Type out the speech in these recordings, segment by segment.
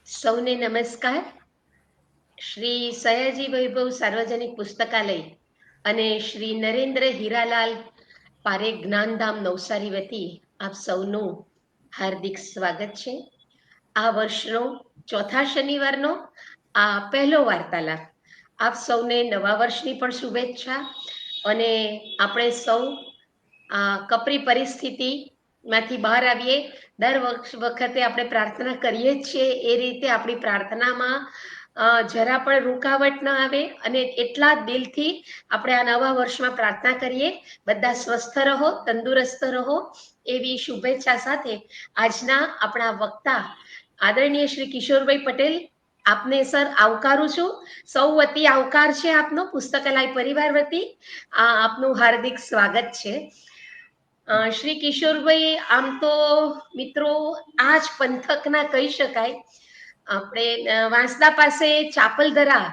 સૌને નમસ્કાર. શ્રી સયાજી વૈભવ સાર્વજનિક પુસ્તકાલય અને શ્રી નરેન્દ્ર હીરાલાલ પારેખ જ્ઞાનધામ નવસારી વતી આપ સૌનું હાર્દિક સ્વાગત છે. આ વર્ષનો ચોથા શનિવારનો આ પહેલો વાર્તાલાપ. આપ સૌને નવા વર્ષની પણ શુભેચ્છા. અને આપણે સૌ આ કપરી પરિસ્થિતિમાંથી બહાર આવીએ. દર વખતે આપણે પ્રાર્થના કરીએ જ છીએ એ રીતે આપણી પ્રાર્થનામાં જરા પણ રૂકાવટ ન આવે અને એટલા દિલથી આપણે આ નવા વર્ષમાં પ્રાર્થના કરીએ. બધા સ્વસ્થ રહો, તંદુરસ્ત રહો એવી શુભેચ્છા સાથે આજના આપણા વક્તા આદરણીય શ્રી કિશોરભાઈ પટેલ, આપને સર આવકારું છું. સૌ વતી આવકાર છે આપનો, પુસ્તકાલય પરિવાર વતી આપનું હાર્દિક સ્વાગત છે. શ્રી કિશોરભાઈ આમ તો મિત્રો આ જ પંથકના કહી શકાય. આપણે વાંસદા પાસે ચાપલદરા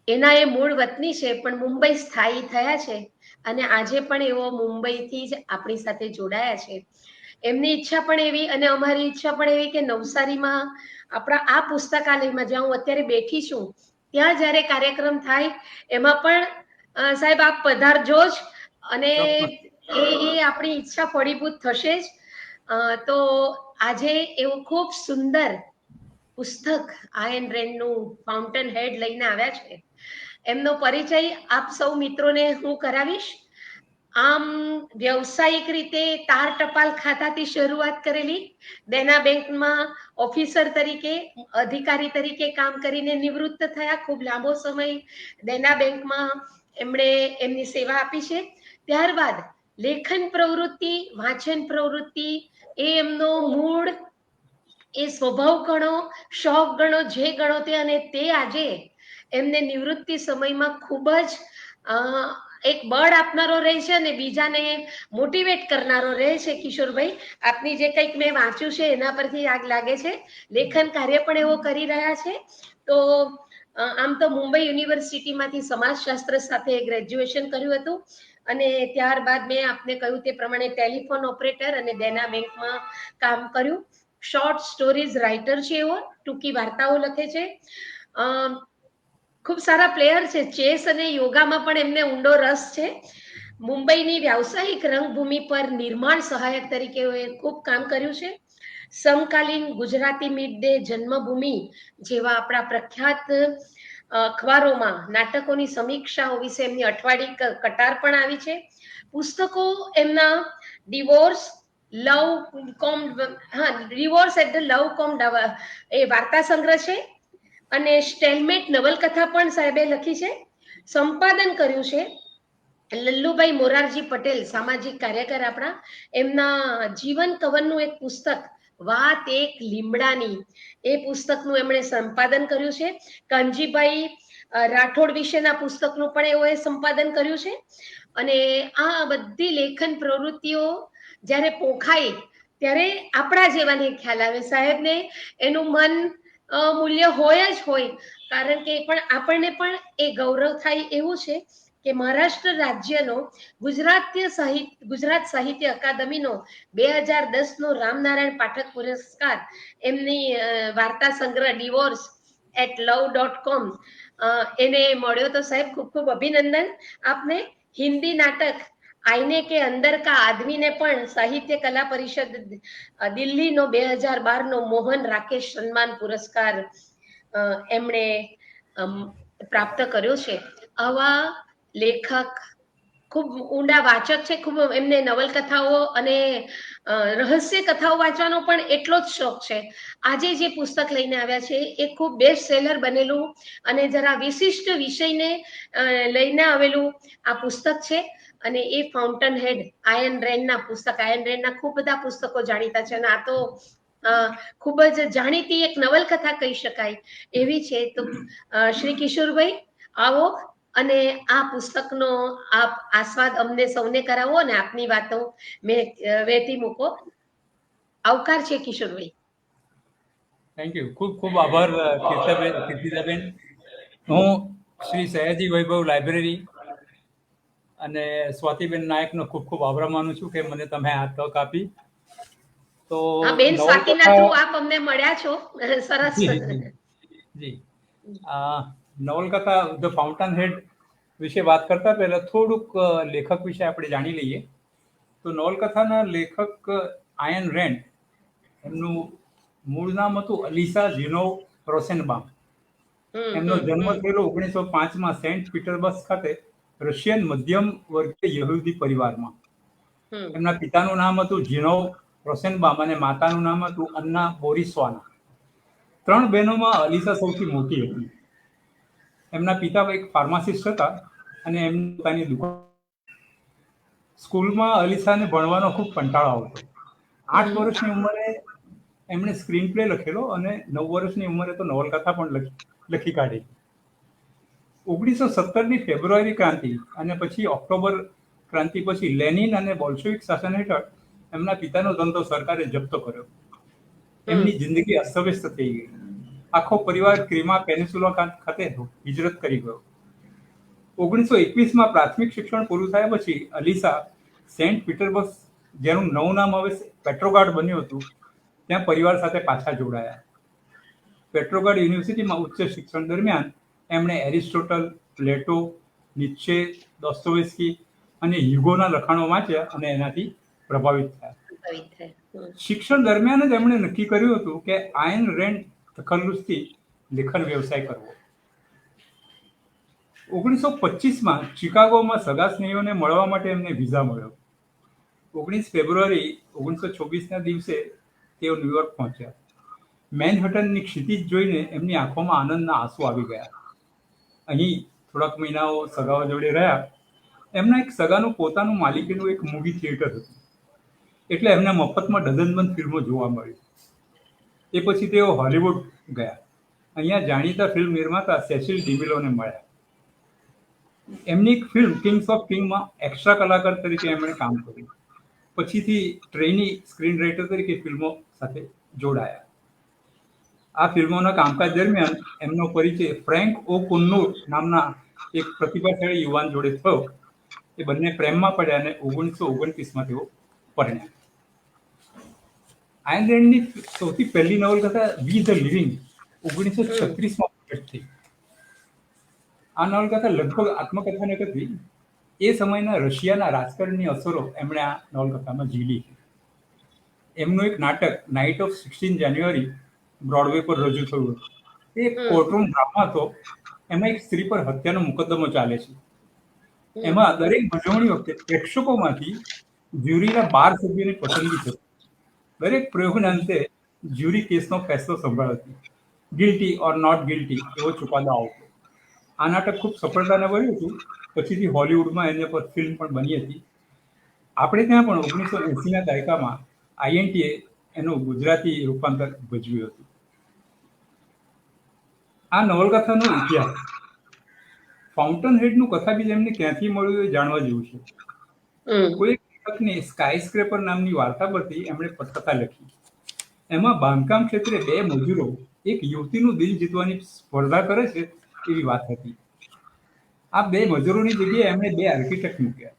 એના એ મૂળ વતની છે, પણ મુંબઈ સ્થાયી થયા છે અને આજે પણ એવો મુંબઈથી જ આપણી સાથે જોડાયા છે. એમની ઈચ્છા પણ એવી અને અમારી ઈચ્છા પણ એવી કે નવસારીમાં આપણા આ પુસ્તકાલયમાં જ્યાં હું અત્યારે બેઠી છું ત્યાં જ્યારે કાર્યક્રમ થાય એમાં પણ સાહેબ આપ પધારજો જ અને એ આપણી ઈચ્છા ફળીભૂત થશે જ. તો આજે એવું ખૂબ સુંદર પુસ્તક આયન રેન્ડનું ફાઉન્ટેન હેડ લઈને આવ્યા છે. એમનો પરિચય આપ સૌ મિત્રોને હું કરાવીશ. આમ વ્યવસાયિક રીતે તાર ટપાલ ખાતાથી શરૂઆત કરેલી, દેના બેંકમાં ઓફિસર તરીકે, અધિકારી તરીકે કામ કરીને નિવૃત્ત થયા. ખૂબ લાંબો સમય દેના બેંકમાં એમણે એમની સેવા આપી છે. ત્યારબાદ લેખન પ્રવૃત્તિ, વાંચન પ્રવૃત્તિ એ એમનો મૂળ એ સ્વભાવ ગણો, શોખ ગણો, જે ગણો તે, અને તે આજે એમને નિવૃત્તિ સમયમાં ખૂબ જ એક બળ આપનારો રહે છે અને બીજાને મોટિવેટ કરનારો રહે છે. કિશોરભાઈ, આપની જે કંઈક મેં વાંચ્યું છે એના પરથી આગ લાગે છે. લેખન કાર્ય પણ એવો કરી રહ્યા છે. તો આમ તો મુંબઈ યુનિવર્સિટીમાંથી સમાજશાસ્ત્ર સાથે ગ્રેજ્યુએશન કર્યું હતું અને ત્યારબાદ મેં આપને કહ્યું તે પ્રમાણે ટેલિફોન ઓપરેટર અને દેના બેંકમાં કામ કર્યું. શોર્ટ સ્ટોરીઝ રાઇટર છે, એવો ટૂંકી વાર્તાઓ લખે છે. ખૂબ સારા પ્લેયર છે. ચેસ અને યોગામાં પણ એમને ઊંડો રસ છે. મુંબઈની વ્યાવસાયિક રંગભૂમિ પર નિર્માણ સહાયક તરીકે ખૂબ કામ કર્યું છે. સમકાલીન ગુજરાતી મિડ ડે, જન્મભૂમિ જેવા આપણા પ્રખ્યાત અખબારોમાં નાટકોની સમીક્ષાઓ વિશે એમની અઠવાડિયે કટાર પણ આવી છે. પુસ્તકો એમના divorce, divorce at the love કોમ એ વાર્તા સંગ્રહ છે અને સ્ટેલમેટ નવલકથા પણ સાહેબે લખી છે. સંપાદન કર્યું છે લલ્લુભાઈ મોરારજી પટેલ, સામાજિક કાર્યકર આપણા. એમના જીવન કવનનું એક પુસ્તક વાત એક લીમડાની, એ પુસ્તકનું એમણે સંપાદન કર્યું છે. કાનજીભાઈ રાઠોડ વિશેના પુસ્તકનું પણ એઓએ સંપાદન કર્યું છે. અને આ બધી લેખન પ્રવૃત્તિઓ જ્યારે પોખાય ત્યારે આપણા જેવાને ખ્યાલ આવે. સાહેબને એનું મન મૂલ્ય હોય જ હોય, કારણ કે પણ આપણને પણ એ ગૌરવ થાય એવું છે કે મહારાષ્ટ્ર રાજ્યનો ગુજરાત સાહિત્ય અકાદમીનો 2010 નો રામનારાયણ પાઠક પુરસ્કાર એમની વાર્તા સંગ્રહ ડિવોર્સ એટ love.com એને મળ્યો. તો સાહેબ ખૂબ ખૂબ અભિનંદન આપને. હિન્દી નાટક આઈને કે અંદર કા આદમીને પણ સાહિત્ય કલા પરિષદ દિલ્હીનો 2012 નો મોહન રાકેશ સન્માન પુરસ્કાર એમણે પ્રાપ્ત કર્યો છે. આવા લેખક ખૂબ ઊંડા વાચક છે. ખૂબ એમને નવલકથાઓ અને રહસ્ય કથાઓ વાંચવાનો પણ એટલો જ શોખ છે. આજે જે પુસ્તક લઈને આવ્યા છે એ ખૂબ બેસ્ટ સેલર બનેલું અને જરા વિશિષ્ટ વિષયને લઈને આવેલું આ પુસ્તક છે. અને એ ફાઉન્ટન હેડ આયન રેન્ડના પુસ્તક. આયન રેન્ડના ખૂબ બધા પુસ્તકો જાણીતા છે અને આ તો ખૂબ જ જાણીતી એક નવલકથા કહી શકાય એવી છે. તો શ્રી કિશોરભાઈ, આવો અને આ પુસ્તકનો આપ આસ્વાદ અમને સૌને કરાવો અને આપની વાતો મેં વહેતી મૂકો. આવકાર છે કિશોરભાઈ. Thank you. ખૂબ ખૂબ આભાર કીર્તિદાબેન. હું શ્રી સયાજી વૈભવ લાઇબ્રેરી અને સ્વાતિબેન નાયકનો ખૂબ ખૂબ આભાર માનું છું કે મને તમે આ તક આપી. તો હા, બેન સ્વાતિના નવલકથા થ્રુ આપ અમને મળ્યા છો. સરસ. જી જી જી નવલકથા ધ ફાઉન્ટન હેડ વિશે વાત કરતા પહેલા થોડુંક લેખક વિશે આપણે જાણી લઈએ. તો નવલકથાના લેખક આયન રેન્ડ, એમનું મૂળ નામ હતું અલિસા ઝિનોવ રોસેનબામ. એમનો જન્મ થયેલો 1905માં સેન્ટ પીટર્સબર્ગ ખાતે રશિયન મધ્યમ વર્ગીય યહૂદી પરિવારમાં. એમના પિતાનું નામ હતું ઝિનોવ રોસેનબામ અને માતાનું નામ હતું અન્ના બોરિસવાના. 3 બહેનોમાં અલિસા સૌથી મોટી હતી. એમના પિતા એક ફાર્માસિસ્ટ હતા અને એમની પોતાની દુકાન. સ્કૂલમાં અલિસાને ભણવાનો ખૂબ કંટાળો આવતો. 8 વર્ષની ઉંમરે એમણે સ્ક્રીન પ્લે લખેલો અને 9 વર્ષની ઉંમરે તો નવલકથા પણ લખી કાઢી. 1917ની ફેબ્રુઆરી ક્રાંતિ અને પછી ઓક્ટોબર ક્રાંતિ પછી લેનિન અને બોલ્શેવિક શાસન હેઠળ એમના પિતાનો ધંધો સરકારે જપ્ત કર્યો. એમની જિંદગી અસ્તવ્યસ્ત થઈ ગઈ. આખો પરિવાર ક્રીમા પેનિન્સ્યુલા ખાતે હિજરત કરી ગયો. 1921માં પ્રાથમિક શિક્ષણ પૂરું થયા પછી અલિસા સેન્ટ પીટર્સબર્ગ, જેનું નવું નામ હવે પેટ્રોગાર્ડ બન્યું હતું, ત્યાં પરિવાર સાથે પાછા જોડાયા. પેટ્રોગાર્ડ યુનિવર્સિટીમાં ઉચ્ચ શિક્ષણ દરમિયાન એમણે એરિસ્ટોટલ, પ્લેટો, નીત્શે, દોસ્તોવેસ્કી અને હ્યુગોના લખાણો વાંચ્યા અને એનાથી પ્રભાવિત થયા. શિક્ષણ દરમિયાન જ એમણે નક્કી કર્યું હતું કે આયન રેન્ડ તખલ્લુસથી લેખન વ્યવસાય કરવો. 1925માં ચિકાગોમાં સગા સ્નેહીઓને મળવા માટે એમને વિઝા મળ્યો. 19 ફેબ્રુઆરી 1926ના દિવસે તેઓ ન્યુયોર્ક પહોંચ્યા. મેનહટનની ક્ષિતિજ જોઈને એમની આંખોમાં આનંદના આંસુ આવી ગયા. અહીં થોડાક મહિનાઓ સગાઓ જોડે રહ્યા. એમના એક સગાનું પોતાનું માલિકીનું એક મૂવી થિયેટર હતું, એટલે એમને મફતમાં ડઝનબંધ ફિલ્મો જોવા મળી. એ પછી તેઓ હોલિવૂડ ગયા. અહીંયા જાણીતા ફિલ્મ નિર્માતા સેસિલ ડિમિલોને મળ્યા. એમની એક ફિલ્મ કિંગ્સ ઓફ કિંગમાં એક્સ્ટ્રા કલાકાર તરીકે એમણે કામ કર્યું. પછીથી ટ્રેની સ્ક્રીન રાઇટર તરીકે ફિલ્મો સાથે જોડાયા. આ ફિલ્મોના કામકાજ દરમિયાન એમનો પરિચય ફ્રેન્ક ઓ કુન્નુર નામના એક પ્રતિભાશાળી યુવાન જોડે થયો. એ બંને પ્રેમમાં પડ્યા અને 1929માં તેઓ પરણ્યા. આયન રેન્ડની સૌથી પહેલી નવલકથા વી ધ લિવિંગ 1936માં પ્રગટ થઈ. આ નવલકથા લગભગ આત્મકથા નથી. એ સમયના રશિયાના રાજકારણની અસરો એમણે આ નવલકથામાં ઝીલી. એમનું એક નાટક નાઇટ ઓફ 16 જાન્યુઆરી બ્રોડવે પર રજૂ થયું હતું. એ એક કોર્ટરૂમ ડ્રામા હતો. એમાં એક સ્ત્રી પર હત્યાનો મુકદ્દમો ચાલે છે. એમાં દરેક ભજવણી વખતે પ્રેક્ષકોમાંથી જ્યુરીના 12 સભ્યોની પસંદગી થતી. દરેક પ્રયોગના અંતે જ્યુરી કેસનો ફેસલો સંભાળતી. ગિલ્ટી ઓર નોટ ગિલ્ટી એવો ચુકાદો આવતો. આ નાટક ખૂબ સફળતાને મળ્યું હતું. પછીથી હોલિવૂડમાં એના પર ફિલ્મ પણ બની હતી. આપણે ત્યાં પણ 1980ના દાયકામાં આઈએનટીએ એનું ગુજરાતી રૂપાંતર ભજવ્યું હતું. આ નવલકથાનો ઇતિહાસ. ફાઉન્ટન હેડનું કથાબીજ એમને ક્યાંથી મળ્યું એ જાણવા જેવું છે. કોઈ લેખકની સ્કાય સ્ક્રેપર નામની વાર્તા પરથી એમણે પટકથા લખી. એમાં બાંધકામ ક્ષેત્રે 2 મજૂરો એક યુવતીનું દિલ જીતવાની સ્પર્ધા કરે છે એવી વાત હતી. આ 2 મજૂરોની જગ્યાએ એમણે 2 આર્કિટેક્ટ મૂક્યા.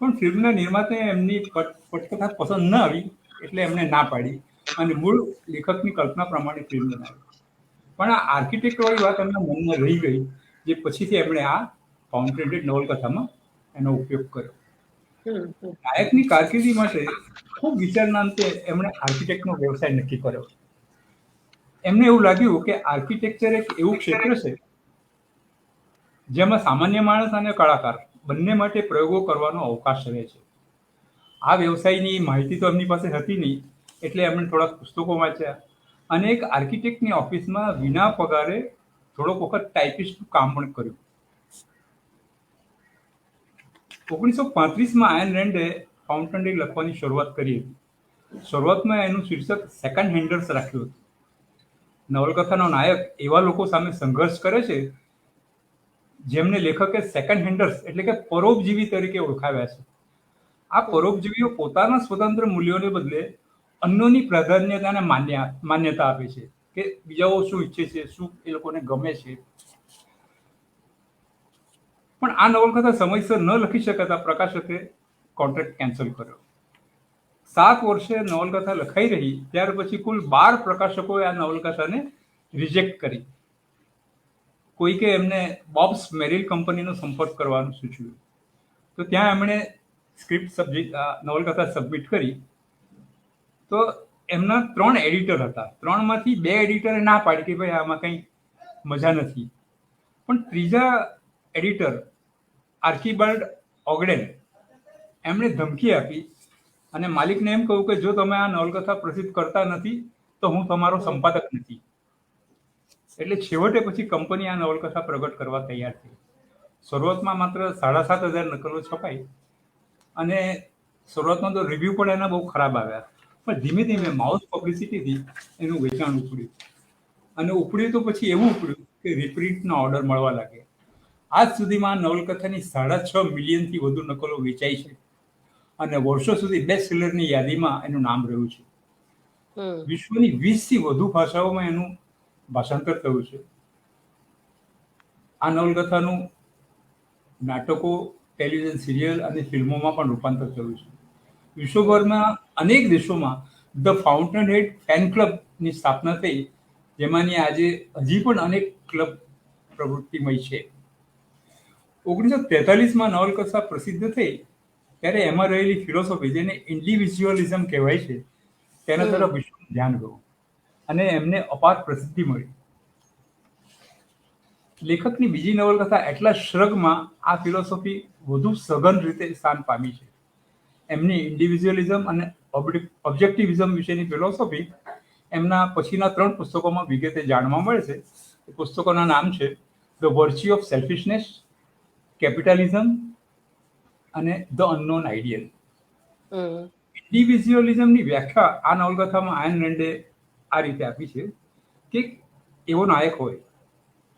પણ ફિલ્મના નિર્માતાએ એમની પટકથા પસંદ ન આવી એટલે એમણે ના પાડી અને મૂળ લેખકની કલ્પના પ્રમાણે ફિલ્મ બનાવી. પણ આ આર્કિટેક્ટવાળી વાત એમના મનમાં રહી ગઈ, જે પછીથી એમણે આ ફાઉન્ટન હેડ નવલકથામાં એનો ઉપયોગ કર્યો. નાયકની કારકિર્દી માટે ખૂબ વિચારના અંતે એમણે આર્કિટેક્ટનો વ્યવસાય નક્કી કર્યો. એમને એવું લાગ્યું કે આર્કિટેક્ચર એક એવું ક્ષેત્ર છે જેમાં સામાન્ય માણસ અને કલાકાર બંને માટે પ્રયોગો કરવાનો અવકાશ રહે છે. આ વ્યવસાયની માહિતી તો એમની પાસે હતી નહીં, એટલે એમણે થોડાક પુસ્તકો વાંચ્યા અને એક આર્કિટેક્ટની ઓફિસમાં વિના પગારે થોડોક વખત ટાઈપિસ્ટનું કામ પણ કર્યું. 1935માં આયન રેન્ડે ફાઉન્ટન હેડ લખવાની શરૂઆત કરી હતી. શરૂઆતમાં એનું શીર્ષક સેકન્ડ હેન્ડર્સ રાખ્યું હતું. નવલકથાનો નાયક એવા લોકો સામે સંઘર્ષ કરે છે જેમને લેખકે સેકન્ડ હેન્ડર્સ એટલે કે પરોપજીવી તરીકે ઓળખાવ્યા છે. આ પરોપજીવીઓ પોતાના સ્વતંત્ર મૂલ્યોને બદલે અન્યોની પ્રાધાન્યતાને માન્યતા આપે છે કે બીજાઓ શું ઈચ્છે છે, શું એ લોકોને ગમે છે. પણ આ નવલકથા સમયસર ન લખી શકાતા પ્રકાશકે કોન્ટ્રાક્ટ કેન્સલ કર્યો. 7 વર્ષે નવલકથા લખાઈ રહી ત્યાર પછી કુલ 12 પ્રકાશકોએ આ નવલકથાને રિજેક્ટ કરી. કોઈકે એમને બોબ્સ મેરિલ કંપનીનો સંપર્ક કરવાનું સૂચવ્યું. તો ત્યાં એમણે નવલકથા સબમિટ કરી. તો એમના 3 એડિટર હતા. 3માંથી 2 એડિટરે ના પાડી કે ભાઈ આમાં કંઈ મજા નથી. પણ ત્રીજા એડિટર આર્કીબાલ્ડ ઓગડેન એમણે ધમકી આપી અને માલિકને એમ કહ્યું કે જો તમે આ નવલકથા પ્રસિદ્ધ કરતા નથી તો હું તમારો સંપાદક નથી. એટલે છેવટે પછી કંપની આ નવલકથા પ્રગટ કરવા તૈયાર થઈ. શરૂઆતમાં માત્ર 7,500 નકલો છપાઈ અને શરૂઆતમાં તો રિવ્યુ પણ એના બહુ ખરાબ આવ્યા. પણ ધીમે ધીમે માઉથ પબ્લિસિટીથી એનું વેચાણ ઉપડ્યું અને ઉપડ્યું તો પછી એવું ઉપડ્યું કે રિપ્રિન્ટના ઓર્ડર મળવા લાગ્યા. આજ સુધીમાં નવલકથાની 6.5 મિલિયનથી વધુ નકલો વેચાઈ છે અને વર્ષો સુધી બેસ્ટ સેલરની યાદીમાં એનું નામ રહ્યું છે. વિશ્વની 20થી વધુ ભાષાઓમાં એનું ભાષાંતર થયું છે. આ નવલકથાનું નાટકો, ટેલિવિઝન સિરિયલ અને ફિલ્મોમાં પણ રૂપાંતર થયું છે. વિશ્વભરમાં અનેક દેશોમાં ધ ફાઉન્ટેન હેડ ફેન ક્લબની સ્થાપના થઈ, જેમાંની આજે હજી પણ અનેક ક્લબ પ્રવૃત્તિમય છે. 1943માં નવલકથા પ્રસિદ્ધ થઈ ત્યારે એમાં રહેલી ફિલોસોફી, જેને ઇન્ડિવિજ્યુઅલિઝમ કહેવાય છે, તેના તરફ વિશ્વનું ધ્યાન ગયું અને એમને અપાર પ્રસિદ્ધિ મળી. લેખકની બીજી નવલકથા એટલાસ શ્રગમાં આ ફિલોસોફી વધુ સઘન રીતે સ્થાન પામી છે. એમની ઇન્ડિવિજ્યુઅલિઝમ અને ઓબ્જેક્ટિવિઝમ વિશેની ફિલોસોફી એમના પછીના 3 પુસ્તકોમાં વિગતે જાણવા મળે છે. એ પુસ્તકોના નામ છે ધ વર્ચ્યુ ઓફ સેલ્ફિશનેસ, કેપિટલિઝમ અને ધ અનનોન આઈડિયલ. ઇન્ડિવિજ્યુઅલિઝમની વ્યાખ્યા આ નવલકથામાં આયન રેન્ડે આ રીતે આપી છે કે એવો નાયક હોય,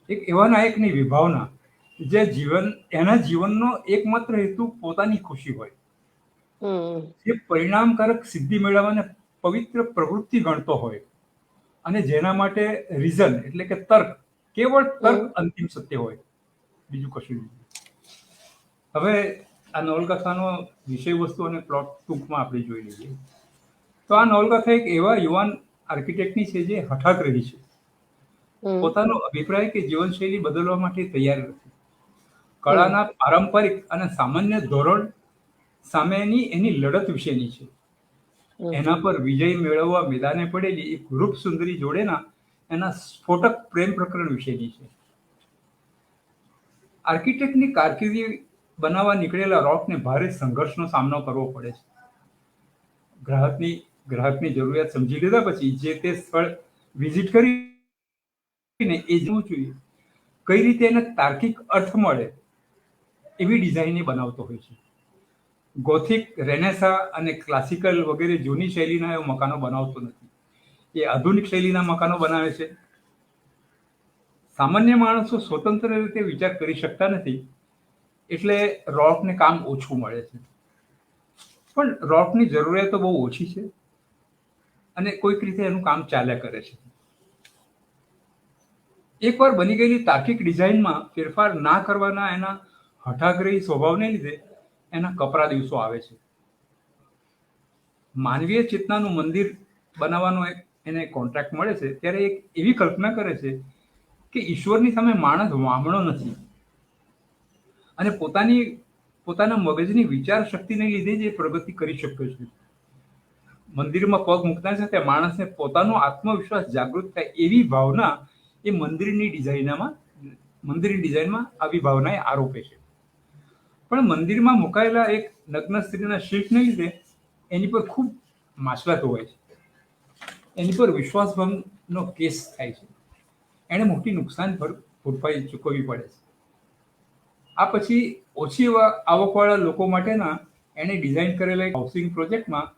એક એવા નાયકની વિભાવના જે એના જીવનનો એકમાત્ર હેતુ પોતાની ખુશી હોય, જે પરિણામકારક સિદ્ધિ મેળવવાને પવિત્ર પ્રવૃત્તિ ગણતો હોય અને જેના માટે રીઝન એટલે કે તર્ક, કેવળ તર્ક અંતિમ સત્ય હોય, બીજું કશું નહીં. હવે આ નવલકથાનો વિષય વસ્તુ અને પ્લોટ ટૂંકમાં આપણે જોઈ લઈએ. તો આ નવલકથા એક એવા યુવાન આર્કિટેક્ટની છે જે હઠાગ્રહી છે. પોતાનો અભિપ્રાય કે જીવનશૈલી બદલવા માટે તૈયાર નથી. કળાના પારંપરિક અને સામાન્ય ધોરણ સામેની એની લડત વિશેની છે. એના પર વિજય મેળવવા મેદાને પડેલી એક રૂપ સુંદરી જોડેના એના સ્ફોટક પ્રેમ પ્રકરણ વિશેની છે. આર્કિટેક્ટની કારકિર્દી બનાવવા નીકળેલા રોકને ભારે સંઘર્ષનો સામનો કરવો પડે છે. ગ્રાહકની જરૂરિયાત સમજી લીધા પછી જે તે સ્થળ વિઝિટ કરીને એ જોવું જોઈએ કઈ રીતે એને તાર્કિક અર્થ મળે એવી ડિઝાઇન બનાવતો હોય છે. ગોથિક, રેનેસા અને ક્લાસિકલ વગેરે જૂની શૈલીના એ મકાનો બનાવતો નથી. એ આધુનિક શૈલીના મકાનો બનાવે છે. સામાન્ય માણસો સ્વતંત્ર રીતે વિચાર કરી શકતા નથી, એટલે રોકને કામ ઓછું મળે છે. પણ રોકની જરૂરિયાતો બહુ ઓછી છે અને કોઈક રીતે એનું કામ ચાલ્યા કરે છે. એકવાર બની ગયેલી તાર્કિક ડિઝાઇનમાં ફેરફાર ના કરવાના એના હઠાગ્રહી સ્વભાવને લીધે એના કપરા દિવસો આવે છે. માનવીય ચેતનાનું મંદિર બનાવવાનો એને કોન્ટ્રાક્ટ મળે છે ત્યારે એક એવી કલ્પના કરે છે કે ઈશ્વરની સામે માણસ વામણો નથી અને પોતાના મગજની વિચાર શક્તિને લીધે જ એ પ્રગતિ કરી શકે છે. મંદિરમાં પગ મૂકતા સાથે માણસને પોતાનો આત્મવિશ્વાસ જાગૃત થાય એવી ભાવના એ મંદિરની ડિઝાઇનમાં આવી ભાવનાએ આરોપે છે. પણ મંદિરમાં મુકાયેલા એક નગ્ન સ્ત્રીના શિલ્પને લીધે એની પર ખૂબ માછલાતો હોય છે. એની પર વિશ્વાસભંગનો કેસ થાય છે. એણે મોટી નુકસાન ભરપાઈ ચૂકવવી પડે છે. આ પછી ઓછી આવકવાળા લોકો માટેના એણે ડિઝાઇન કરેલા હાઉસિંગ પ્રોજેક્ટમાં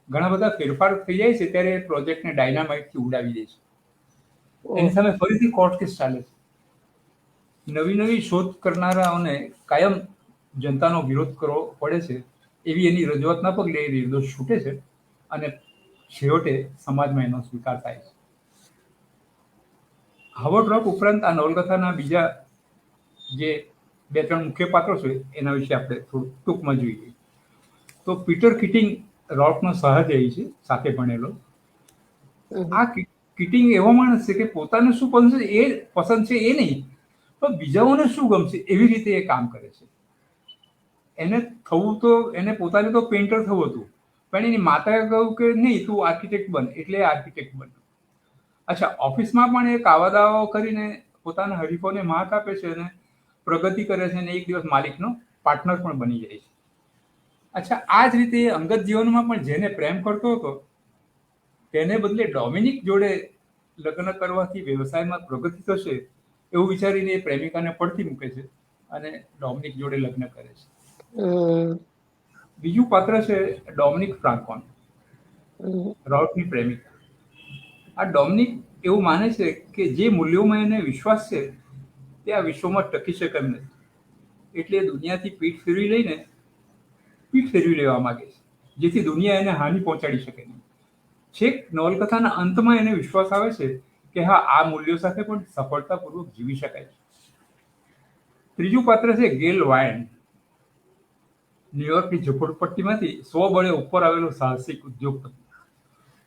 ઘણા બધા ફેરફાર થઈ જાય છે ત્યારે એ પ્રોજેક્ટને ડાયનામાઇટથી ઉડાવી દે છે. એની સામે ફરીથી કોર્ટ કેસ ચાલે છે. નવી શોધ કરનારાઓને કાયમ જનતાનો વિરોધ કરવો પડે છે એવી એની રજૂઆતના પગલે એ નિર્દોષ છૂટે છે અને છેવટે સમાજમાં એનો સ્વીકાર થાય છે. હાવર્ડ રોક ઉપરાંત આ નવલકથાના બીજા જે 2-3 મુખ્ય પાત્રો છે એના વિશે આપણે થોડું ટૂંકમાં જોઈએ. તો પીટર કીટિંગ રોર્કનો સહધ્યાયી છે, સાથે ભણેલો. હમ. આ કીટિંગ એવો માણસ છે કે પોતાને શું પસંદ છે એ નહીં, પણ બીજાઓને શું ગમશે એવી રીતે એ કામ કરે છે. એને પોતાને તો પેઇન્ટર થવું હતું, પણ એની માતાએ કહ્યું કે નહીં, તું આર્કિટેક્ટ બન, એટલે આર્કિટેક્ટ બન. અચ્છા, ઓફિસમાં પણ એ કાવાદાઓ કરીને પોતાના હરીફોને માત આપે છે અને પ્રગતિ કરે છે, અને એક દિવસ માલિકનો પાર્ટનર પણ બની જાય છે. અચ્છા, આ જ રીતે અંગત જીવનમાં પણ જેને પ્રેમ કરતો હતો તેને બદલે ડોમિનિક જોડે લગ્ન કરવાથી વ્યવસાયમાં પ્રગતિ થશે એવું વિચારીને એ પ્રેમિકાને પડતી મૂકે છે અને ડોમિનિક જોડે લગ્ન કરે છે. બીજું પાત્ર છે ડોમિનિક ફ્રાન્કોન, રોર્કની પ્રેમિકા. આ ડોમિનિક એવું માને છે કે જે મૂલ્યોમાં એને વિશ્વાસ છે તે આ વિશ્વમાં ટકી શકે એમ નથી, એટલે દુનિયાથી પીઠ ફેરવી લેવા માંગે છે, જેથી દુનિયા એને હાનિ પહોંચાડી શકે નહીં. છેક નવલકથાના અંતમાં એને વિશ્વાસ આવે છે કે હા, આ મૂલ્યો સાથે પણ સફળતાપૂર્વક જીવી શકાય છે. ત્રીજું પાત્ર છે ગેલ વાયન, ન્યુયોર્કની ઝૂંપડપટ્ટીમાંથી સ્વબળે ઉપર આવેલો સાહસિક ઉદ્યોગપતિ.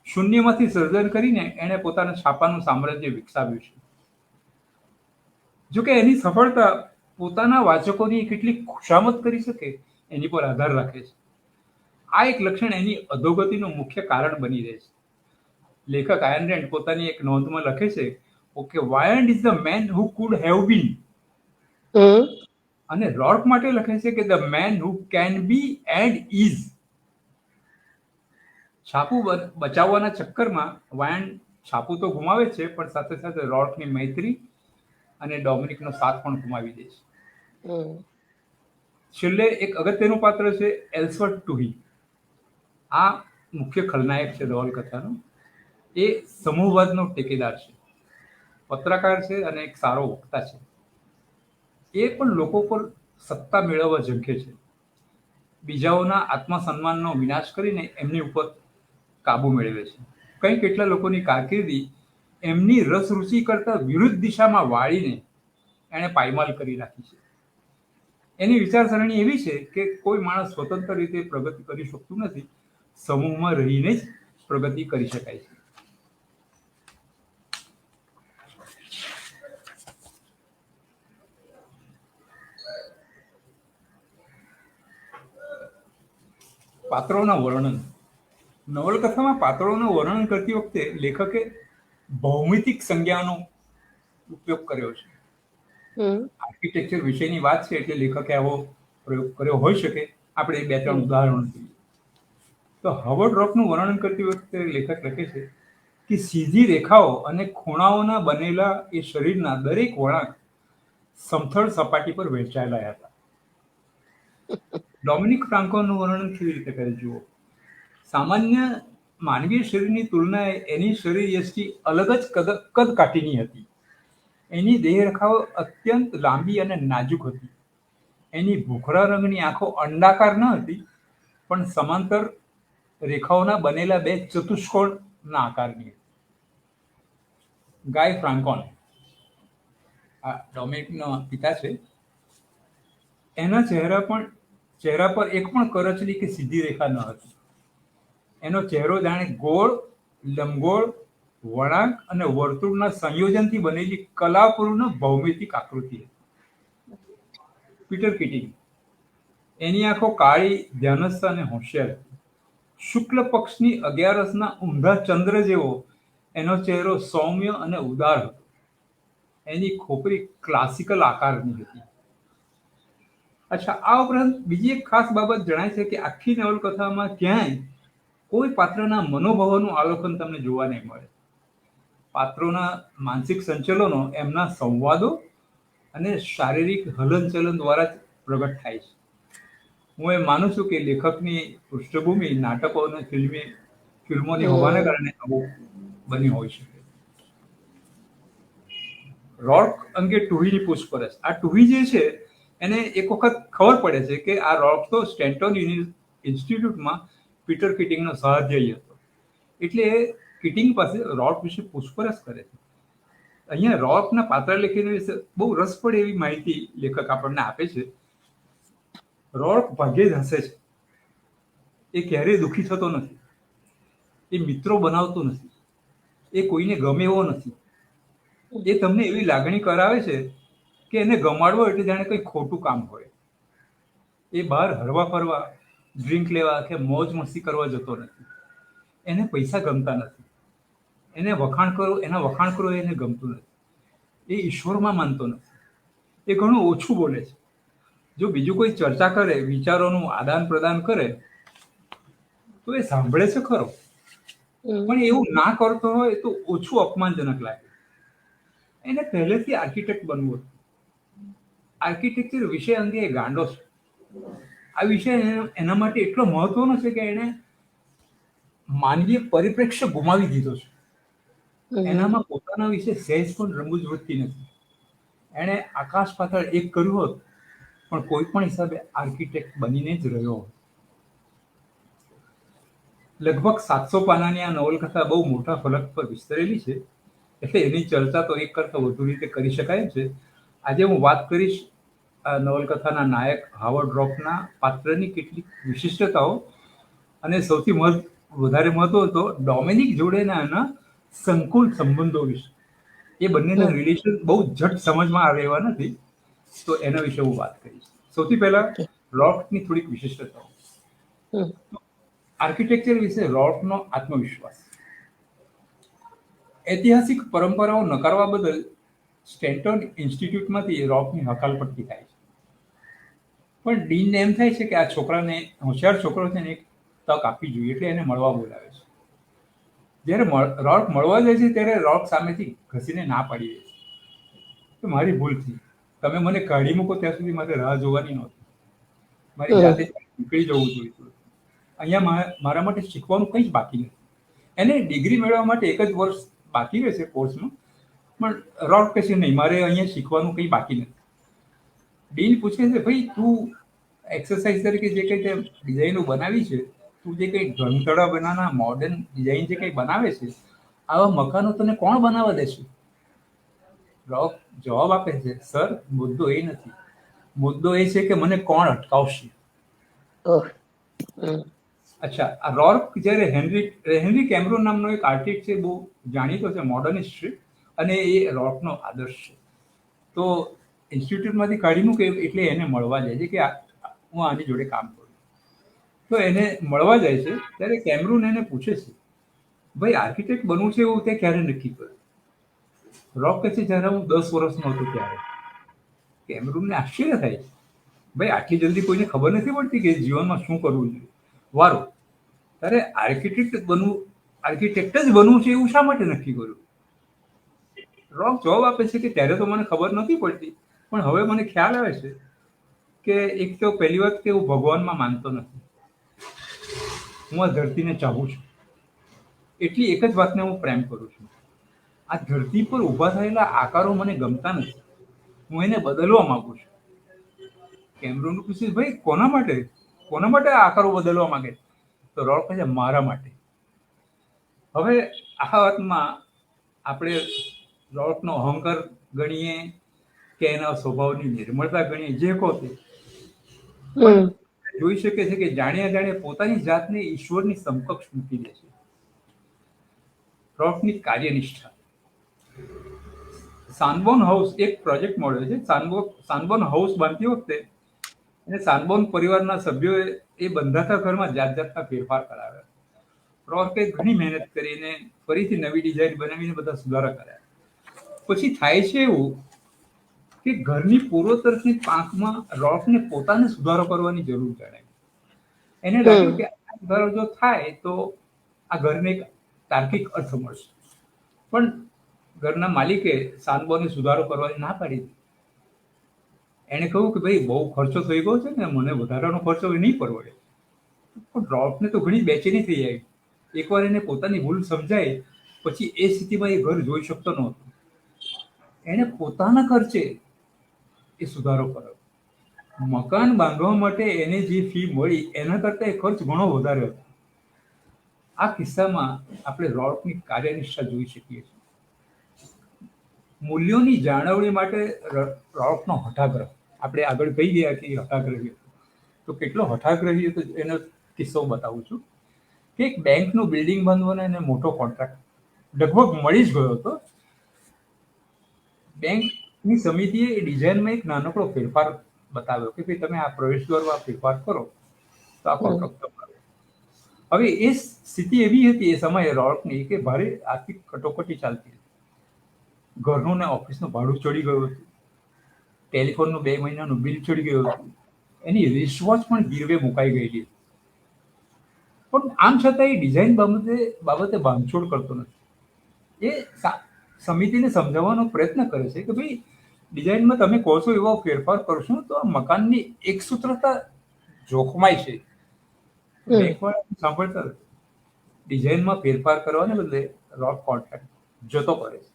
શૂન્યમાંથી સર્જન કરીને એણે પોતાના છાપાનું સામ્રાજ્ય વિકસાવ્યું છે. જોકે એની સફળતા પોતાના વાચકોની કેટલી ખુશામત કરી શકે એની પર આધાર રાખે છે. આ એક લક્ષણ એની અધોગતિનું મુખ્ય કારણ બની રહે છે. લેખક આયન રેન્ડ પોતાની એક નોંધમાં લખે છે, okay, Wynand is the man who could have been. અને રોર્ક માટે લખે છે કે the man who can be and is. છાપું બચાવવાના ચક્કરમાં વાયન છાપું તો ગુમાવે છે, પણ સાથે સાથે રોર્કની મૈત્રી અને ડોમિનિકનો સાથ પણ ગુમાવી દે છે. છેલ્લે એક અગત્યનું પાત્ર છે એલ્સવર્થ ટુહી. આ મુખ્ય ખલનાયક છે નવલકથાનો. એ સમૂહવાદનો ટેકેદાર છે, પત્રકાર છે અને એક સારો વક્તા છે. એ પણ લોકો પર સત્તા મેળવવા ઝંખે છે, બીજાઓના આત્મસન્માનનો વિનાશ કરીને એમની ઉપર કાબુ મેળવે છે. કંઈ કેટલા લોકોની કારકિર્દી એમની રસરૂચિ કરતા વિરુદ્ધ દિશામાં વાળીને એણે પાયમાલ કરી નાખી છે. એની વિચારસરણી એવી છે કે કોઈ માણસ સ્વતંત્ર રીતે પ્રગતિ કરી શકતું નથી, સમૂહમાં રહીને જ પ્રગતિ કરી શકાય છે. પાત્રોના વર્ણન. નવલકથામાં પાત્રોનું વર્ણન કરતી વખતે લેખકે ભૌમિતિક સંજ્ઞાનો ઉપયોગ કર્યો છે. આર્કિટેક્ચર વિશેની વાત છે એટલે લેખકે આવો પ્રયોગ કર્યો હોઈ શકે. આપણે 2-3 ઉદાહરણો જોઈએ. તો હવર્ડ રોકનું વર્ણન કરતી વખતે લેખક લખે છે કે સીધી રેખાઓ અને ખૂણાઓના બનેલા એ શરીરના દરેક વળાંક સમથળ સપાટી પર વહેંચાયેલા હતા. ડોમિનિક ફ્રાન્કોનું વર્ણન કેવી રીતે કરે જુઓ. સામાન્ય માનવીય શરીરની તુલનાએ એની શરીર યષ્ટિ અલગ જ કદ કાઠીની હતી. એની દેહરેખાઓ અત્યંત લાંબી અને નાજુક હતી. એની ભૂખરા રંગની આંખો અંડાકાર ન હતી, પણ સમાંતર રેખાઓના બનેલા 2 ચતુષ્કોણના આકારની હતી. ગાય ફ્રાન્કોન, આ ડોમિનિકનો પિતા છે, એના ચહેરા પર એક પણ કરચલી કે સીધી રેખા ન હતી. એનો ચહેરો જાણે ગોળ, લંબગોળ, વળાંક અને વર્તુળના સંયોજનથી બનેલી કલાપૂર્ણ ભૌમિતિક આકૃતિ હતી. પીટર કીટિંગ, એની આંખો કાળી, ધ્યાનસ્થ અને હોશિયાર હતી. શુક્લ પક્ષની 11સના ઊંધા ચંદ્ર જેવો એનો ચહેરો સૌમ્ય અને ઉદાર હતો. એની ખોપરી ક્લાસિકલ આકારની હતી. અચ્છા, આ ઉપરાંત બીજી એક ખાસ બાબત જણાય છે કે આખી નવલકથામાં ક્યાંય કોઈ પાત્રના મનોભાવોનું આલોકન તમને જોવા નહીં મળે. પાત્રોના માનસિક સંચલનો એમના સંવાદો અને શારીરિક હલનચલન દ્વારા જ પ્રગટ થાય છે. હું એ માનું છું કે લેખકની પૃષ્ઠભૂમિ નાટકો અને ફિલ્મોની હોવાને કારણે આવું બની હોઈ શકે. રોર્ક અંગે ટુહીની પૂછપરછ. આ ટુહી જે છે એને એક વખત ખબર પડે છે કે આ રોર્ક તો સ્ટેન્ટન ઇન્સ્ટિટ્યૂટમાં પીટર કીટિંગનો સહાધ્યાયી હતો, એટલે એ કીટિંગ પાસે રોર્ક વિશે પૂછપરછ કરે છે. અહીંયા રોર્કના પાત્ર લેખન વિશે બહુ રસપ્રદ એવી માહિતી લેખક આપણને આપે છે. રોર્ક ભાગ્યે જ હસે છે. એ ક્યારેય દુઃખી થતો નથી, એ મિત્રો બનાવતો નથી, એ કોઈને ગમે એવો નથી. એ તમને એવી લાગણી કરાવે છે કે એને ગમાડવો એટલે જાણે કંઈ ખોટું કામ હોય. એ બહાર હરવા ફરવા, ડ્રિંક લેવા કે મોજ મસ્તી કરવા જતો નથી. એને પૈસા ગમતા નથી, એને વખાણ કરવું એને ગમતું નથી. એ ઈશ્વરમાં માનતો નથી, એ ઘણું ઓછું બોલે છે. જો બીજું કોઈ ચર્ચા કરે, વિચારોનું આદાન પ્રદાન કરે તો એ સાંભળે છે ખરો, પણ એવું ના કરતો હોય તો ઓછું અપમાનજનક લાગે. એને પહેલેથી આર્કિટેક્ટ બનવું હતું. આર્કિટેક્ચર વિષય અંગે એ ગાંડો છે. આ વિષય એના માટે એટલો મહત્વનો છે કે એને માનવીય પરિપ્રેક્ષ્ય ગુમાવી દીધો છે. એનામાં પોતાના વિશે સહેજ પણ રમૂજ વૃત્તિ નથી. એણે આકાશ પાતાળ એક કર્યું હોત, પણ કોઈ પણ હિસાબે આર્કિટેક્ટ બનીને જ રહ્યો હોત. લગભગ 700 પાનાની આ નવલકથા બહુ મોટા ફલક પર વિસ્તરેલી છે, એટલે એની ચર્ચા તો એક કરતા વધુ રીતે કરી શકાય છે. આજે હું વાત કરીશ આ નવલકથાના નાયક હાવર્ડ રોકના પાત્રની કેટલીક વિશિષ્ટતાઓ અને સૌથી વધારે મહત્વ તો ડોમિનિક જોડેના એના સંકુલ સંબંધો વિશે. એ બંનેના રિલેશન બહુ ઝટ સમજમાં આવે એવા નથી, તો એના વિશે હું વાત કરીશ. સૌથી પહેલા રોકની થોડીક વિશિષ્ટતાઓ. આર્કિટેક્ચર વિશે રોકનો આત્મવિશ્વાસ. ઐતિહાસિક પરંપરાઓ નકારવા બદલ સ્ટેન્ટન ઇન્સ્ટિટ્યૂટમાંથી રોકની હકાલપટ્ટી થાય છે. પણ ડીનને એમ થાય છે કે આ છોકરાને, હોશિયાર છોકરો છે ને, એક તક આપવી જોઈએ, એટલે એને મળવા બોલાવે છે. જ્યારે રોક મળવા જાય છે ત્યારે રોક સામેથી ઘસીને ના પાડી દે છે કે મારી ભૂલ થઈ, તમે મને કાઢી મૂકો ત્યાં સુધી મારે રાહ જોવાની નહોતી, મારી જાતે નીકળી જવું જોઈતું. અહીંયા મારા માટે શીખવાનું કંઈ જ બાકી નથી. એને ડિગ્રી મેળવવા માટે 1 જ વર્ષ બાકી રહેશે કોર્સમાં, પણ રોક કહે છે નહીં, મારે અહીંયા શીખવાનું કંઈ બાકી નથી. ડીન પૂછે છે, ભાઈ તું એક્સરસાઇઝ તરીકે જે કંઈ તે ડિઝાઇનો બનાવી છે, તું જે કંઈ ઘંટડા બનાના મોડર્ન ડિઝાઇન જે કંઈ બનાવે છે, આવા મકાનો તને કોણ બનાવવા દેશે? રોક જવાબ આપે છે, સર મુદ્દો એ નથી, મુદ્દો એ છે કે મને કોણ અટકાવશે. અચ્છા, આ રોક જ્યારે હેનરી કેમરૂન નામનો એક આર્ટિસ્ટ છે, બહુ જાણીતો છે, મોડર્નિસ્ટ છે, અને એ રોકનો આદર્શ છે. તો ઇન્સ્ટિટ્યૂટમાંથી કાઢી મૂકે એટલે એને મળવા જાય છે કે હું આની જોડે કામ કરું. તો એને મળવા જાય છે ત્યારે કેમરૂન એને પૂછે છે, ભાઈ આર્કિટેક્ટ બનવું છે એવું તે ક્યારે નક્કી કર્યું? રોક કહે છે, જ્યારે હું 10 વર્ષનો હતો ત્યારે. કેમરૂનને આશ્ચર્ય થાય છે, ભાઈ આટલી જલ્દી કોઈને ખબર નથી પડતી કે જીવનમાં શું કરવું જોઈએ? વારો, તારે આર્કિટેક્ટ જ બનવું છે એવું શા માટે નક્કી કર્યું? રોક જવાબ આપે છે કે ત્યારે તો મને ખબર નથી પડતી, પણ હવે મને ખ્યાલ આવે છે કે એક તો પહેલી વાત કે હું ભગવાનમાં માનતો નથી, હું આ ધરતીને ચાહું છું, એટલી એક જ વાતને હું પ્રેમ કરું છું. આ ધરતી પર ઊભા થયેલા આકારો મને ગમતા નથી, હું એને બદલવા માંગુ છું. કેમરૂન પૂછે, ભાઈ કોના માટે આ આકારો બદલવા માંગે? તો રોક કહે છે, મારા માટે. હવે આ વાતમાં આપણે રોકનો અહંકાર ગણીએ કે એના સ્વભાવની નિર્મળતા ગણીએ, જે કહો તે, જોઈ શકે છે કે જાણ્યા પોતાની જાતને ઈશ્વરની સમકક્ષ મૂકી દે છે. રોકની કાર્યનિષ્ઠા. સાનબોર્ન હાઉસ એક પ્રોજેક્ટ મળ્યો છે. સાનબોર્ન હાઉસ બાંધતી વખતે અને સાનબોર્ન પરિવારના સભ્યોએ એ બંધાતા ઘરમાં જાતના ફેરફાર કરાવ્યા. રોકે ઘણી મહેનત કરીને ફરીથી નવી ડિઝાઇન બનાવીને બધા સુધારા કર્યા. પછી થાય છે એવું કે ઘરની પૂર્વ તરફની પાંખમાં રોકને પોતાને સુધારો કરવાની જરૂર જણાય. એને લાગ્યું કે આ સુધારો જો થાય તો આ ઘરને એક તાર્કિક અર્થ મળશે. પણ ઘરના માલિકે સાનબોર્નને સુધારો કરવાની ના પાડી દીધી. એણે કહ્યું કે ભાઈ બહુ ખર્ચો થઈ ગયો છે ને, મને વધારાનો ખર્ચો નહીં પરવડે. પણ રોકને તો ઘણી બેચેની થઈ જાય. એકવાર એને પોતાની ભૂલ સમજાય પછી એ સ્થિતિમાં એ ઘર જોઈ શકતો નહોતો. એને પોતાના ખર્ચે એ સુધારો કર્યો. મકાન બાંધવા માટે એને જે ફી મળી એના કરતા એ ખર્ચ ઘણો વધારે હતો. આ કિસ્સામાં આપણે રોકની કાર્યનિષ્ઠા જોઈ શકીએ છીએ. મૂલ્યોની જાળવણી માટે રોકનો હઠાગ્રહ. આપણે આગળ કહી ગયા કે હઠાગ્રહી હતો, તો કેટલો હઠાગ્રહી હતો એનો કિસ્સો બતાવું છું કે એક બેંકનું બિલ્ડિંગ બાંધવાનો એને મોટો કોન્ટ્રાક્ટ લગભગ મળી જ ગયો હતો. બેંકની સમિતિએ એ ડિઝાઇનમાં એક નાનકડો ફેરફાર બતાવ્યો કે ભાઈ તમે આ પ્રવેશ દ્વારમાં ફેરફાર કરો તો આ કોન્ટ્રાક્ટ તમારો. હવે એ સ્થિતિ એવી હતી એ સમયે રોર્કની કે ભારે આર્થિક કટોકટી ચાલતી હતી. ઘરનું ને ઓફિસનું ભાડું ચડી ગયું હતું, ટેલિફોનનું 2 મહિનાનું બિલ ચડી ગયું હતું, એની રિસ્ટવોચ પણ ગીરવે મુકાઈ ગયેલી હતી. પણ આમ છતાં એ ડિઝાઇન બાબતે બાંધછોડ કરતો નથી. એ સમિતિને સમજાવવાનો પ્રયત્ન કરે છે કે ભાઈ ડિઝાઇનમાં તમે કહો છો એવો ફેરફાર કરશો તો આ મકાનની એકસૂત્રતા જોખમાય છે. બેંકવાળા સાંભળતા નથી. ડિઝાઇનમાં ફેરફાર કરવાને બદલે રોક કોન્ટ્રાક્ટ જતો કરે છે.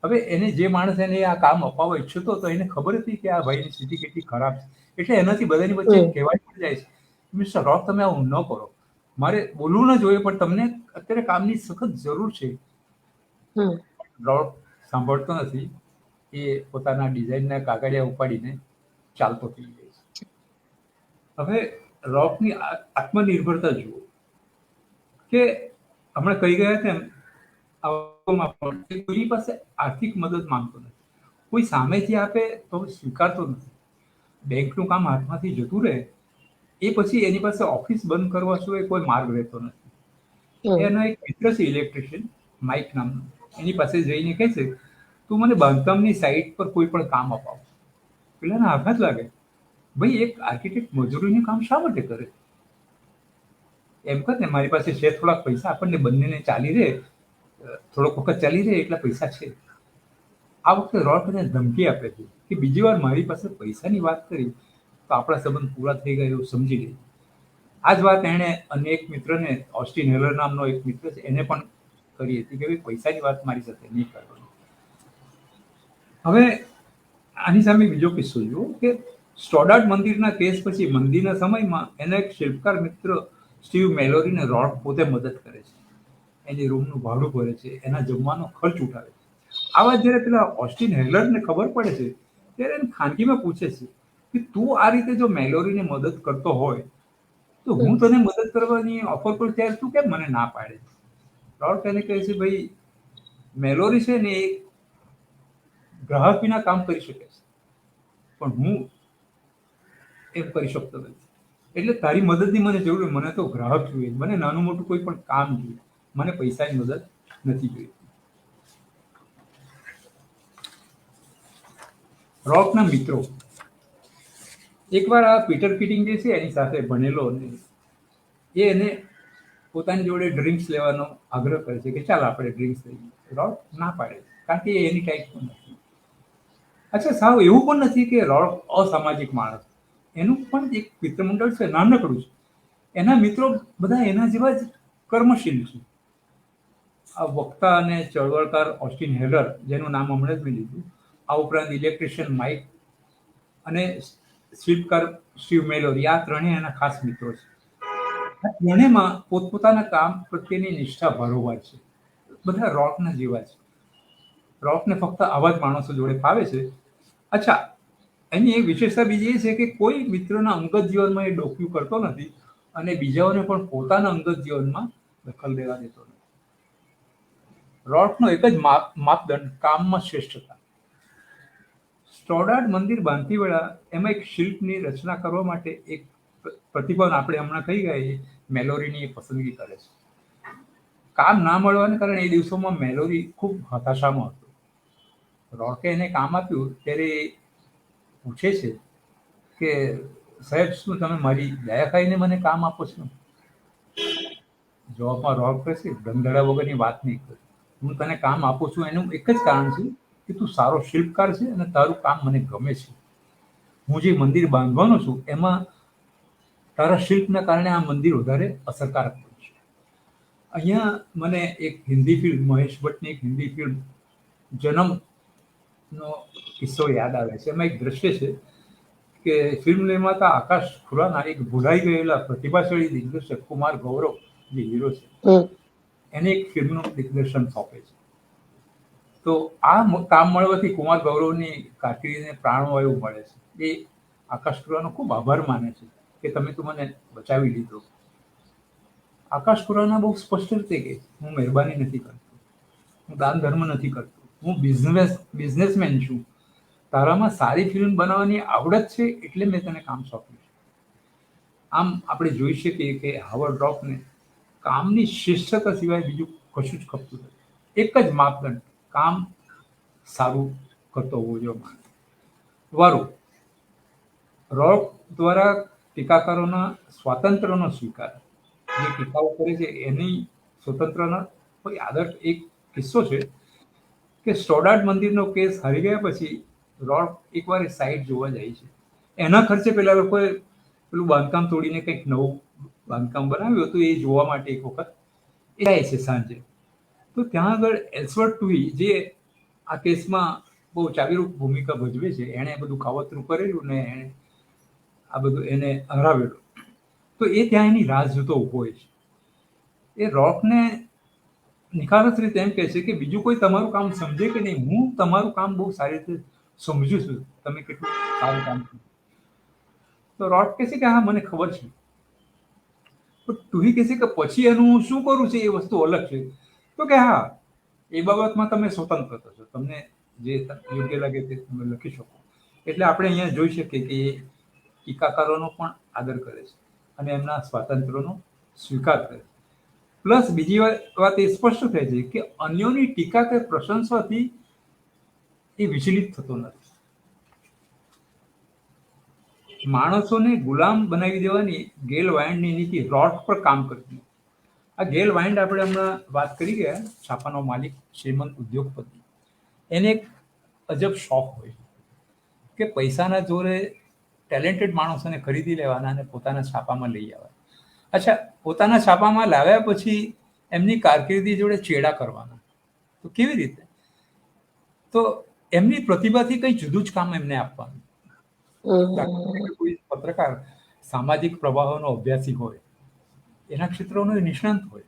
હવે એને જે માણસ એને આ કામ અપાવવા ઈચ્છતો હતો એને ખબર હતી કે આ ભાઈની સ્થિતિ કેટલી ખરાબ છે, એટલે એનાથી બધાની વચ્ચે કહેવાય પડી જાય છે મિસ્ટર રોક તમે આવું ન કરો, મારે બોલવું ન જોઈએ પણ તમને અત્યારે કામની સખત જરૂર છે. રોક સાંભળતો નથી. એ પોતાના ડિઝાઇનના કાગળિયા ઉપાડીને ચાલતો થઈ જાય છે. હવે રોકની આત્મનિર્ભરતા જુઓ કે હમણાં કહી ગયા તેમ કોઈની પાસે આર્થિક મદદ માંગતો નથી, કોઈ સામેથી આપે તો સ્વીકારતો નથી. બેંકનું કામ હાથમાંથી જતું રહે એ પછી એની પાસે ઓફિસ બંધ કરવા સિવાય કોઈ માર્ગ રહેતો નથી. એનો એક મિત્ર છે ઇલેક્ટ્રિશિયન માઇક નામનો, એની પાસે જઈને કહે છે તું મને બાંધકામની સાઇટ પર કોઈ પણ કામ અપાવ. પેલાને આઘાત લાગે, ભાઈ એક આર્કિટેક્ટ મજૂરીનું કામ શા માટે કરે? એમ કર ને મારી પાસે છે થોડાક પૈસા, આપણને બંનેને ચાલી રહે, થોડોક વખત ચાલી રહે એટલા પૈસા છે. આ વખતે રોક એને ધમકી આપે છે કે બીજી વાર મારી પાસે પૈસાની વાત કરી તો આપણા સંબંધ પૂરા થઈ ગયા એવું સમજી લે. આ જ વાત એણે અન્ય એક મિત્રને, ઓસ્ટિન હેલર નામનો એક મિત્ર છે, એને પણ કરી હતી કે ભાઈ પૈસાની વાત મારી સાથે નહીં કરવાની. હવે આની સામે બીજો કિસ્સો જુઓ કે સ્ટોડાર્ટ મંદિરના કેસ પછી મંદિરના સમયમાં એના એક શિલ્પકાર મિત્ર સ્ટીવ મેલોરીને રોક પોતે મદદ કરે છે. એની રૂમનું ભાડું ભરે છે, એના જમવાનો ખર્ચ ઉઠાવે છે. આ વાત જ્યારે પેલા ઓસ્ટિન હેલરને ખબર પડે છે ત્યારે એને ખાનગીમાં પૂછે છે કે તું આ રીતે જો મેલોરીને મદદ કરતો હોય તો હું તને મદદ કરવાની ઓફર કરું ત્યારે તું કેમ મને ના પાડે? રોક એને કહે છે ભાઈ મેલોરી છે ને એ ગ્રાહક વિના કામ કરી શકે છે પણ હું એમ કરી શકતો નથી, એટલે તારી મદદની મને જરૂર, મને તો ગ્રાહક જોઈએ, મને નાનું મોટું કોઈ પણ કામ જોઈએ, મને પૈસાની મદદ નથી જોઈતી. રોકના મિત્રો એકવાર આ પીટર કિટિંગ જે છે એની સાથે ભણેલો ને એ એને પોતાની જોડે ડ્રિંક્સ લેવાનો આગ્રહ કરે છે કે ચાલ આપણે ડ્રિંક્સ લઈએ. રોક ના પાડે કારણ કે એની ટાઈપનું નથી. અચ્છા, સાવ એવું પણ નથી કે રોક અસામાજિક માણસ, એનું પણ એક મિત્રમંડળ છે, નાનકડું છે. એના મિત્રો બધા એના જેવા જ કર્મશીલ છે. આ વક્તા અને ચળવળકાર ઓસ્ટિન હેલર, જેનું નામ હમણાં જ મેં લીધું, આ ઉપરાંત ઇલેક્ટ્રિશિયન માઇક અને શિલ્પકાર સ્ટીવ મેલોરી, આ ત્રણેય એના ખાસ મિત્રો છે. આ ત્રણેયમાં પોતપોતાના કામ પ્રત્યેની નિષ્ઠા ભારોભાર છે. બધા રોકના જેવા છે. રોકને ફક્ત આવા જ માણસો જોડે ફાવે છે. અચ્છા, એની એક વિશેષતા બીજી એ છે કે કોઈ મિત્રના અંગત જીવનમાં એ ડોક્યું કરતો નથી અને બીજાઓને પણ પોતાના અંગત જીવનમાં દખલ દેવા દેતો નથી. રોકનો એક જ માપદંડ કામમાં શ્રેષ્ઠતા. સ્ટોડાર્ટ મંદિર બાંધતી વેળા એમાં એક શિલ્પની રચના કરવા માટે એક પ્રતિભાન, આપણે હમણાં કહી ગયા મેલોરીની પસંદગી કરે છે. કામ ના મળવાને કારણે એ દિવસોમાં મેલોરી ખૂબ હતાશામાં હતો. રોકે એને કામ આપ્યું ત્યારે પૂછે છે કે સાહેબ શું તમે મારી દયા ખાઈને મને કામ આપો છો? જવાબમાં રોક કહે છે ધંધડા વગરની વાત નહીં કર, હું તને કામ આપું છું એનું એક જ કારણ છે કે તું સારો શિલ્પકાર છે અને તારું કામ મને ગમે છે. હું જે મંદિર બાંધવાનો છું એમાં તારા શિલ્પના કારણે આ મંદિર વધારે અસરકારક બનશે. અહીંયા મને એક હિન્દી ફિલ્મ, મહેશ ભટ્ટની એક હિન્દી ફિલ્મ જન્મનો કિસ્સો યાદ આવે છે. એમાં એક દ્રશ્ય છે કે ફિલ્મ નિર્માતા આકાશ ખુરાના એક ભૂલાઈ ગયેલા પ્રતિભાશાળી દિગ્દર્શક કુમાર ગૌરવ, જે હીરો છે, એને એક ફિલ્મનું દિગ્દર્શન સોંપે છે. તો આ કામ મળવાથી કુમાર ગૌરવની કારકિર્દીને પ્રાણવાયુ મળે છે. એ આકાશ ખુરાનો ખૂબ આભાર માને છે કે તમે તો મને બચાવી લીધો. આકાશ ખુરાના બહુ સ્પષ્ટ રીતે કહે છે, હું મહેરબાની નથી કરતો, હું દાન ધર્મ નથી કરતો, હું બિઝનેસમેન છું, તારામાં સારી ફિલ્મ બનાવવાની આવડત છે એટલે મેં તને કામ સોંપ્યું છે. આમ આપણે જોઈ શકીએ કે હાવર્ડ રોકને કામની શ્રેષ્ઠતા સિવાય બીજું કશું જ ખપતું નથી. એક જ માપદંડ, કામ સારું કરતો હોવો જોઈએ માણસ. વારું, રોક દ્વારા ટીકાકારોના સ્વાતંત્ર્યનો સ્વીકાર, જે ટીકાઓ કરે છે એની સ્વતંત્રનો કોઈ આદર્શ. એક કિસ્સો છે કે સ્ટોડાર્ડ મંદિરનો કેસ હારી ગયા પછી રોક એકવાર એ સાઇટ જોવા જાય છે. એના ખર્ચે પેલા લોકોએ પેલું બાંધકામ તોડીને કંઈક નવું બાંધકામ બનાવ્યું હતું, એ જોવા માટે એક વખત એ જાય છે સાંજે. તો ત્યાં આગળ એલ્સવર્થ ટુઈ, જે આ કેસમાં બહુ ચાવીરૂપ ભૂમિકા ભજવે છે, એણે બધું કાવતરું કરેલું ને એણે આ બધું એને હરાવેલું. તો એ ત્યાં એની રાહ જોતો ઊભો હોય છે. એ રોકને નિખાલસ રીતે એમ કહે છે કે બીજું કોઈ તમારું કામ સમજે કે નહીં, હું તમારું કામ બહુ સારી રીતે સમજુ છું, તમે કેટલું સારું કામ કર્યું. તો રોક કહે છે કે હા, મને ખબર છે. તો ટુહી કહે છે કે પછી એનું હું શું કરું છે એ વસ્તુ અલગ છે. તો કે હા, એ બાબતમાં તમે સ્વતંત્ર છો, તમને જે યોગ્ય લાગે તે તમે લખી શકો. એટલે આપણે અહીંયા જોઈ શકીએ કે એ ટીકાકારોનો પણ આદર કરે છે અને એમના સ્વાતંત્ર્યનો સ્વીકાર કરે છે. પ્લસ બીજી વાત એ સ્પષ્ટ થાય છે કે અન્યોની ટીકા કે પ્રશંસાથી એ વિચલિત થતો નથી. માણસોને ગુલામ બનાવી દેવાની ગેલ વાઇન્ડની નીતિ રોક પર કામ કરતી. આ ગેલ વાઇન્ડ આપણે હમણાં વાત કરી ગયા, છાપાનો માલિક, શ્રીમંત ઉદ્યોગપતિ. એને એક અજબ શોખ હોય કે પૈસાના જોરે ટેલેન્ટેડ માણસોને ખરીદી લેવાના અને પોતાના છાપામાં લઈ આવવાના. અચ્છા, પોતાના છાપામાં લાવ્યા પછી એમની કારકિર્દી જોડે ચેડા કરવાના. તો કેવી રીતે? તો એમની પ્રતિભાથી કંઈ જુદું જ કામ એમને આપવાનું. દાખલા તરીકે કોઈ પત્રકાર સામાજિક પ્રવાહોનો અભ્યાસી હોય, એના ક્ષેત્રનો નિષ્ણાંત હોય,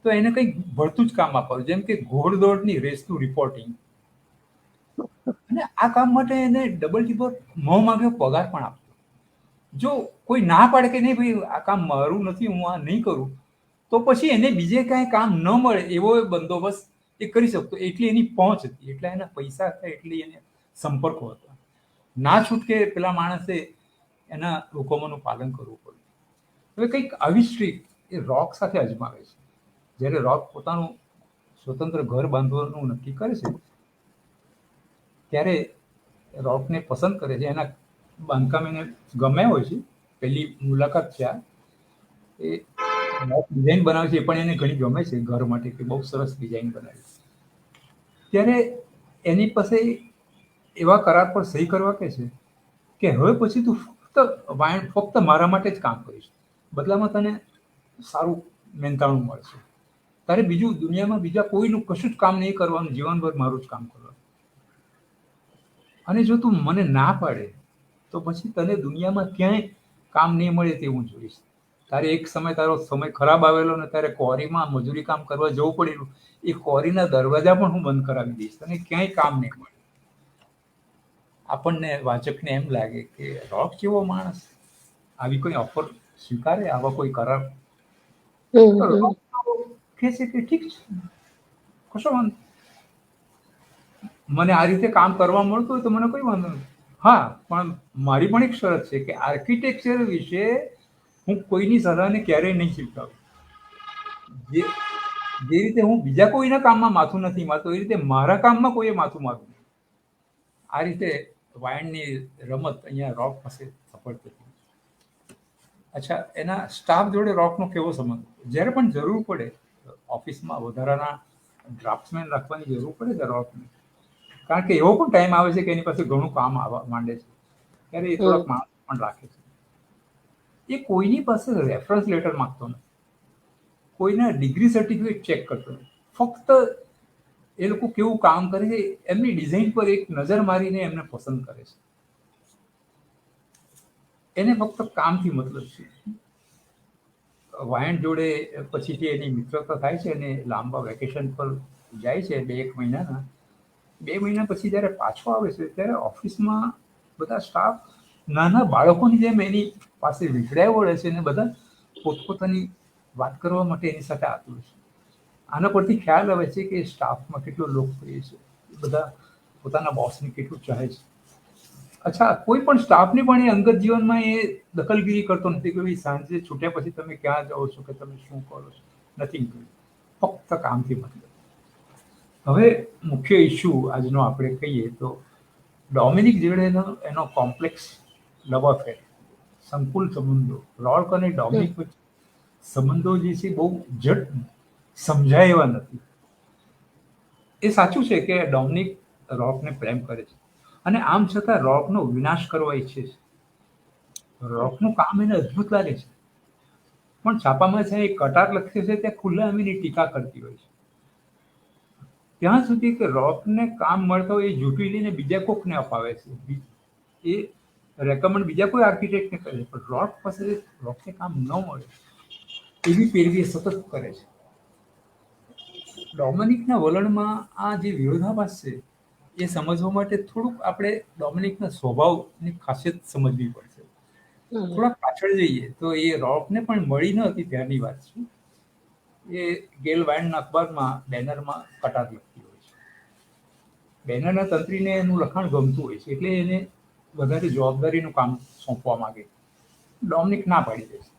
તો એને કંઈક ભળતું જ કામ આપવાનું, જેમ કે ઘોડદોડની રેસનું રિપોર્ટિંગ. અને આ કામ માટે એને ડબલ ટીપર મોં માગ્યો પગાર પણ આપતો. જો કોઈ ના પાડે કે નહીં ભાઈ આ કામ મારું નથી, હું આ નહીં કરું, તો પછી એને બીજે કાંઈ કામ ન મળે એવો બંદોબસ્ત એ કરી શકતો. એટલી એની પહોંચ હતી, એટલા એના પૈસા હતા, એટલી એને સંપર્કો હતા. ના છૂટકે પેલા માણસે એના હુકમોનું પાલન કરવું પડ્યું. હવે કંઈક આવી સ્ટ્રીક એ રોક સાથે અજમાવે છે. જ્યારે રોક પોતાનું સ્વતંત્ર ઘર બાંધવાનું નક્કી કરે છે ત્યારે રોકને પસંદ કરે છે, એના બાંધકામ એને ગમે હોય છે. પહેલી મુલાકાત છે આ, એ રોક ડિઝાઇન બનાવે છે એ પણ એને ઘણી ગમે છે ઘર માટે, કે બહુ સરસ ડિઝાઇન બનાવી. ત્યારે એની પાસે એવા કરાર પર સહી કરવા કે છે કે હવે પછી તું ફક્ત મારા માટે જ કામ કરીશ, બદલામાં તને સારું મહેનતાણું મળશે, તારે બીજું દુનિયામાં બીજા કોઈનું કશું જ કામ નહીં કરવાનું, જીવનભર મારું જ કામ કરવાનું. અને જો તું મને ના પાડે તો પછી તને દુનિયામાં ક્યાંય કામ નહીં મળે તે હું જોઈશ. તારે એક સમય તારો સમય ખરાબ આવેલો ને તારે ક્વોરીમાં મજૂરી કામ કરવા જવું પડેલું, એ ક્વોરીના દરવાજા પણ હું બંધ કરાવી દઈશ, તને ક્યાંય કામ નહીં મળે. આપણને વાચકને એમ લાગે કે રોક જેવો માણસ આવી કોઈ ઓફર સ્વીકારે, આવા કોઈ કરાર? તો રોક કહે છે કે ઠીક છે, કશો વાંધો, મને આ રીતે કામ કરવા મળતું હોય તો મને કોઈ વાંધો નથી. હા, પણ મારી પણ એક શરત છે કે આર્કિટેક્ચર વિશે હું કોઈની સલાહને ક્યારેય નહીં સ્વીકારું. જે જે રીતે હું બીજા કોઈના કામમાં માથું નથી મારતો, એ રીતે મારા કામમાં કોઈએ માથું મારવું નહીં. આ રીતે વાઇન્ડની રમત અહીંયા રોક પાસે સફળ થતી. અચ્છા, એના સ્ટાફ જોડે રોકનો કેવો સંબંધ? જ્યારે પણ જરૂર પડે ઓફિસમાં વધારાના ડ્રાફ્ટ્સમેન રાખવાની જરૂર પડે છે રોકને, કારણ કે એવો પણ ટાઈમ આવે છે કે એની પાસે ઘણું કામ આવવા માંડે છે, ત્યારે એ થોડાક માણસ પણ રાખે છે. એ કોઈની પાસે રેફરન્સ લેટર માંગતો નથી, કોઈના ડિગ્રી સર્ટિફિકેટ ચેક કરતો નથી. ફક્ત એ લોકો કેવું કામ કરે છે એમની ડિઝાઇન પર એક નજર મારીને એમને પસંદ કરે છે. એને ફક્ત કામથી મતલબ છે. વાઇન્ડ જોડે પછીથી એની મિત્રતા થાય છે અને લાંબા વેકેશન પર જાય છે 2-1 મહિનાના. 2 મહિના પછી જ્યારે પાછો આવે છે ત્યારે ઓફિસમાં બધા સ્ટાફ નાના બાળકોની જેમ એની પાસે વિખડાઈ વળે છે અને બધા પોતપોતાની વાત કરવા માટે એની સાથે આતુર છે. આના પરથી ખ્યાલ આવે છે કે સ્ટાફમાં કેટલો લોકપ્રિય છે, બધા પોતાના બોસને કેટલું ચાહે છે. અચ્છા, કોઈ પણ સ્ટાફની પણ એ અંગત જીવનમાં એ દખલગીરી કરતો નથી કે ભાઈ સાંજે છૂટ્યા પછી તમે ક્યાં જાઓ છો કે તમે શું કરો છો, નથી કર્યું, ફક્ત કામથી મતલબ. હવે મુખ્ય ઇસ્યુ આજનો આપણે કહીએ તો ડોમિનિક જેડેનો એનો કોમ્પ્લેક્સ લવ અફેર, સંકુલ સંબંધો, રોર્ક અને હમ. ડોમિનિક વચ્ચે સંબંધો જે છે બહુ જટ સમજાય એવા નથી. એ સાચું છે કે ડોમિનિક રોકને પ્રેમ કરે છે અને આમ છતાં રોકનો વિનાશ કરવા ઈચ્છે છે. રોકનું કામ એને અદ્ભુત લાગે છે, પણ છાપામાં છે એ કટાર લખે છે ત્યાં ખુલ્લા એની ટીકા કરતી હોય છે. ત્યાં સુધી કે રોકને કામ મળતો એ જૂટી લઈને બીજા કોકને અપાવે છે. એ રેકમેન્ડ બીજા કોઈ આર્કિટેક્ટને કરે છે, પણ રોક પાસે રોકને કામ ન મળે એવી પેરવી એ સતત કરે છે. ડોમિનિકના વલણમાં આ જે વિરોધાભાસ છે એ સમજવા માટે થોડુંક આપણે ડોમિનિકના સ્વભાવની ખાસિયત સમજવી પડશે. હમ. થોડાક પાછળ જઈએ તો એ રોકને પણ મળી ન હતી ત્યારની વાત છે. એ ગેલ વાઇન્ડના અખબારમાં બેનરમાં કટાર લખતી હોય છે. બેનરના તંત્રીને એનું લખાણ ગમતું હોય છે એટલે એને વધારે જવાબદારીનું કામ સોંપવા માંગે. ડોમિનિક ના પાડી દે છે,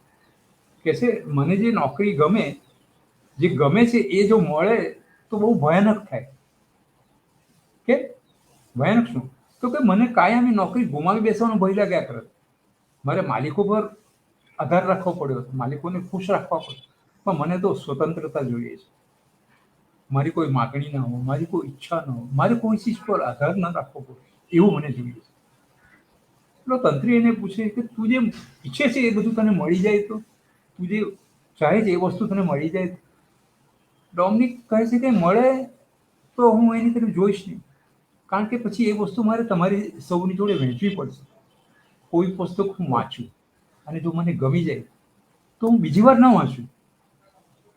કે છે મને જે નોકરી ગમે, જે ગમે છે એ જો મળે તો બહુ ભયાનક થાય. કે ભયાનક શું? તો કે મને કાયમી નોકરી ગુમાવી બેસવાનો ભય લાગ્યા કરે. મારે માલિકો પર આધાર રાખવો પડ્યો હતો, માલિકોને ખુશ રાખવા પડે, પણ મને તો સ્વતંત્રતા જોઈએ છે. મારી કોઈ માગણી ના હોય, મારી કોઈ ઈચ્છા ન હોય, મારે કોઈ ચીજ પર આધાર ન રાખવો પડે એવું મને જોઈએ છે. પેલો તંત્રી એને પૂછે કે તું જે ઈચ્છે છે એ બધું તને મળી જાય તો, તું જે ચાહે છે એ વસ્તુ તને મળી જાય તો? ડોમિનિક કહે છે કે મળે તો હું એની તરફ જોઈશ નહીં, કારણ કે પછી એ વસ્તુ મારે તમારી સૌની જોડે વહેંચવી પડશે. કોઈ પુસ્તક હું વાંચું અને જો મને ગમી જાય તો હું બીજી વાર ના વાંચું.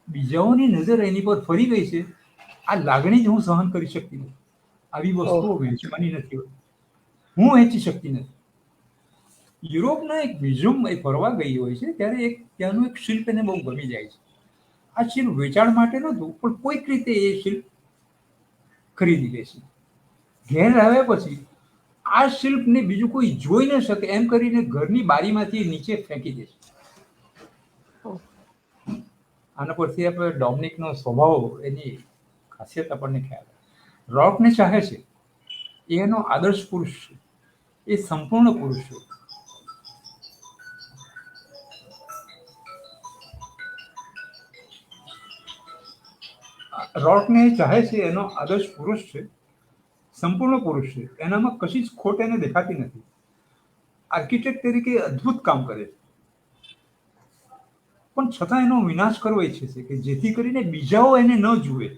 બીજાઓની નજર એની પર ફરી ગઈ છે, આ લાગણી જ હું સહન કરી શકતી નથી. આવી ઓહ. વસ્તુઓ વહેંચવાની નથી હોતી, હું વહેંચી શકતી નથી. યુરોપના એક મ્યુઝિયમ એ ફરવા ગઈ હોય છે ત્યારે એક ત્યાંનું એક શિલ્પ એને બહુ ગમી જાય છે. આ શિલ્પ વેચાણ માટે નહોતું, પણ કોઈક રીતે એ શિલ્પ ખરીદી લે છે. ઘેર આવ્યા પછી આ શિલ્પને બીજું કોઈ જોઈ ન શકે એમ કરીને ઘરની બારીમાંથી નીચે ફેંકી દે છે. ઓહ. આના પરથી આપણે ડોમિનિકનો સ્વભાવ, એની ખાસિયત આપણને ખ્યાલ આવે. રોકને ચાહે છે, એ એનો આદર્શ પુરુષ છે, એ સંપૂર્ણ પુરુષ છે. રોકને એ ચાહે છે, એનો આદર્શ પુરુષ છે, સંપૂર્ણ પુરુષ છે, એનામાં કશી જ ખોટ એને દેખાતી નથી. આર્કિટેક્ટ તરીકે અદ્ભુત કામ કરે છે, પણ છતાં એનો વિનાશ કરવો ઈચ્છે છે કે જેથી કરીને બીજાઓ એને ન જુએ,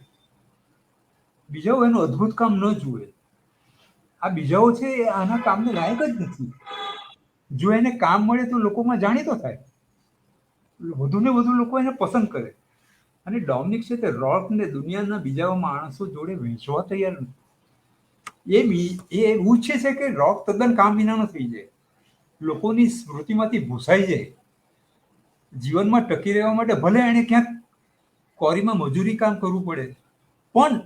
બીજાઓ એનું અદ્ભુત કામ ન જુએ. આ બીજાઓ છે એ આના કામને લાયક જ નથી. જો એને કામ મળે તો લોકોમાં જાણીતો થાય, વધુ ને વધુ લોકો એને પસંદ કરે. અને ડોમિનિક છે તે રોકને દુનિયાના બીજા માણસો જોડે વહેંચવા તૈયાર નથી. એ એવું ઈચ્છે છે કે રોક તદ્દન કામ વિનાનો થઈ જાય, લોકોની સ્મૃતિમાંથી ભૂસાઈ જાય. જીવનમાં ટકી રહેવા માટે ભલે એને ક્યાંક કોરીમાં મજૂરી કામ કરવું પડે, પણ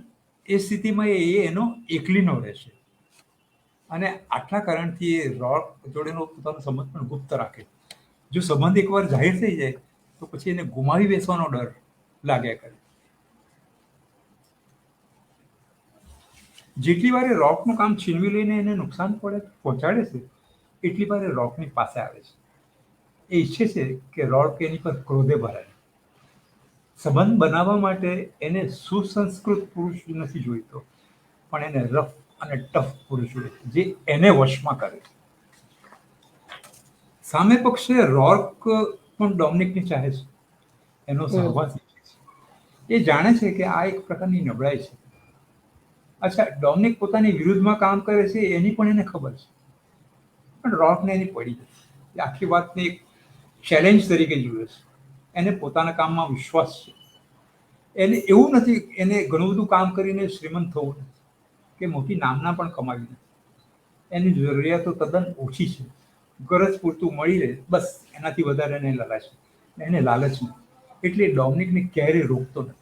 એ સ્થિતિમાં એનો એકલીનો રહેશે. અને આટલા કારણથી એ રોક જોડેનો પોતાનો સંબંધ પણ ગુપ્ત રાખે. જો સંબંધ એકવાર જાહેર થઈ જાય તો પછી એને ગુમાવી બેસવાનો ડર લાગ્યા કરે. જેટલી વાર એ રોકનું કામ છીનવી લઈને એને નુકસાન પહોંચાડે છે, એટલી વાર એ રોકની પાસે આવે છે. એ ઈચ્છે છે કે રોક એની પર ક્રોધે ભરાય. સંબંધ બનાવવા માટે એને સુસંસ્કૃત પુરુષ નથી જોઈતો, પણ એને રફ અને ટફ પુરુષ જોઈએ જે એને વશમાં કરે. સામે પક્ષે રોર્ક પણ ડોમિનિકને ચાહે છે, એનો હમ. સહવાસ ઈચ્છે છે. એ જાણે છે કે આ એક પ્રકારની નબળાઈ છે. અચ્છા, ડોમિનિક પોતાની વિરુદ્ધમાં કામ કરે છે એની પણ એને ખબર છે, પણ રોકને એની પડી નથી. એ આખી વાતને એક ચેલેન્જ તરીકે જુએ છે. એને પોતાના કામમાં વિશ્વાસ છે. એને એવું નથી એને ઘણું બધું કામ કરીને શ્રીમંત થવું નથી કે મોટી નામના પણ કમાવી નથી. એની જરૂરિયાતો તદ્દન ઓછી છે. ગરજ પૂરતું મળી રહે બસ, એનાથી વધારે એને લાલચ નથી. એટલે ડોમિનિકને ક્યારેય રોકતો નથી.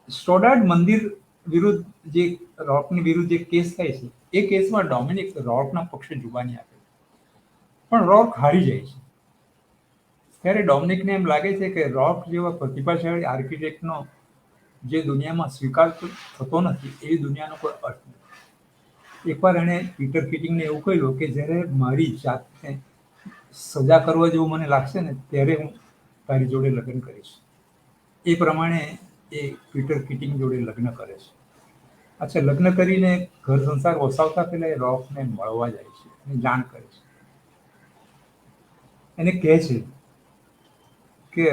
સ્ટોડાર્ડ મંદિર વિરુદ્ધ જે રોકની વિરુદ્ધ જે કેસ થાય છે એ કેસમાં ડોમિનિક રોકના પક્ષે જુબાની આપે છે, પણ રોક હારી જાય છે. ત્યારે ડોમિનિકને એમ લાગે છે કે રોક જેવા પ્રતિભાશાળી આર્કિટેક્ટનો જે દુનિયામાં સ્વીકાર થતો નથી એવી દુનિયાનો કોઈ અર્થ નથી. એકવાર એણે પીટર કિટિંગને એવું કહ્યું કે જ્યારે મારી જાતને સજા કરવા જેવું મને લાગશે ને ત્યારે હું તારી જોડે લગ્ન કરીશ. એ પ્રમાણે એ પીટર કિટિંગ જોડે લગ્ન કરે છે. અચ્છા, લગ્ન કરીને ઘર સંસાર વસાવતા પહેલા એ રોકને મળવા જાય છે અને જાણ કરે છે. એને કહે છે કે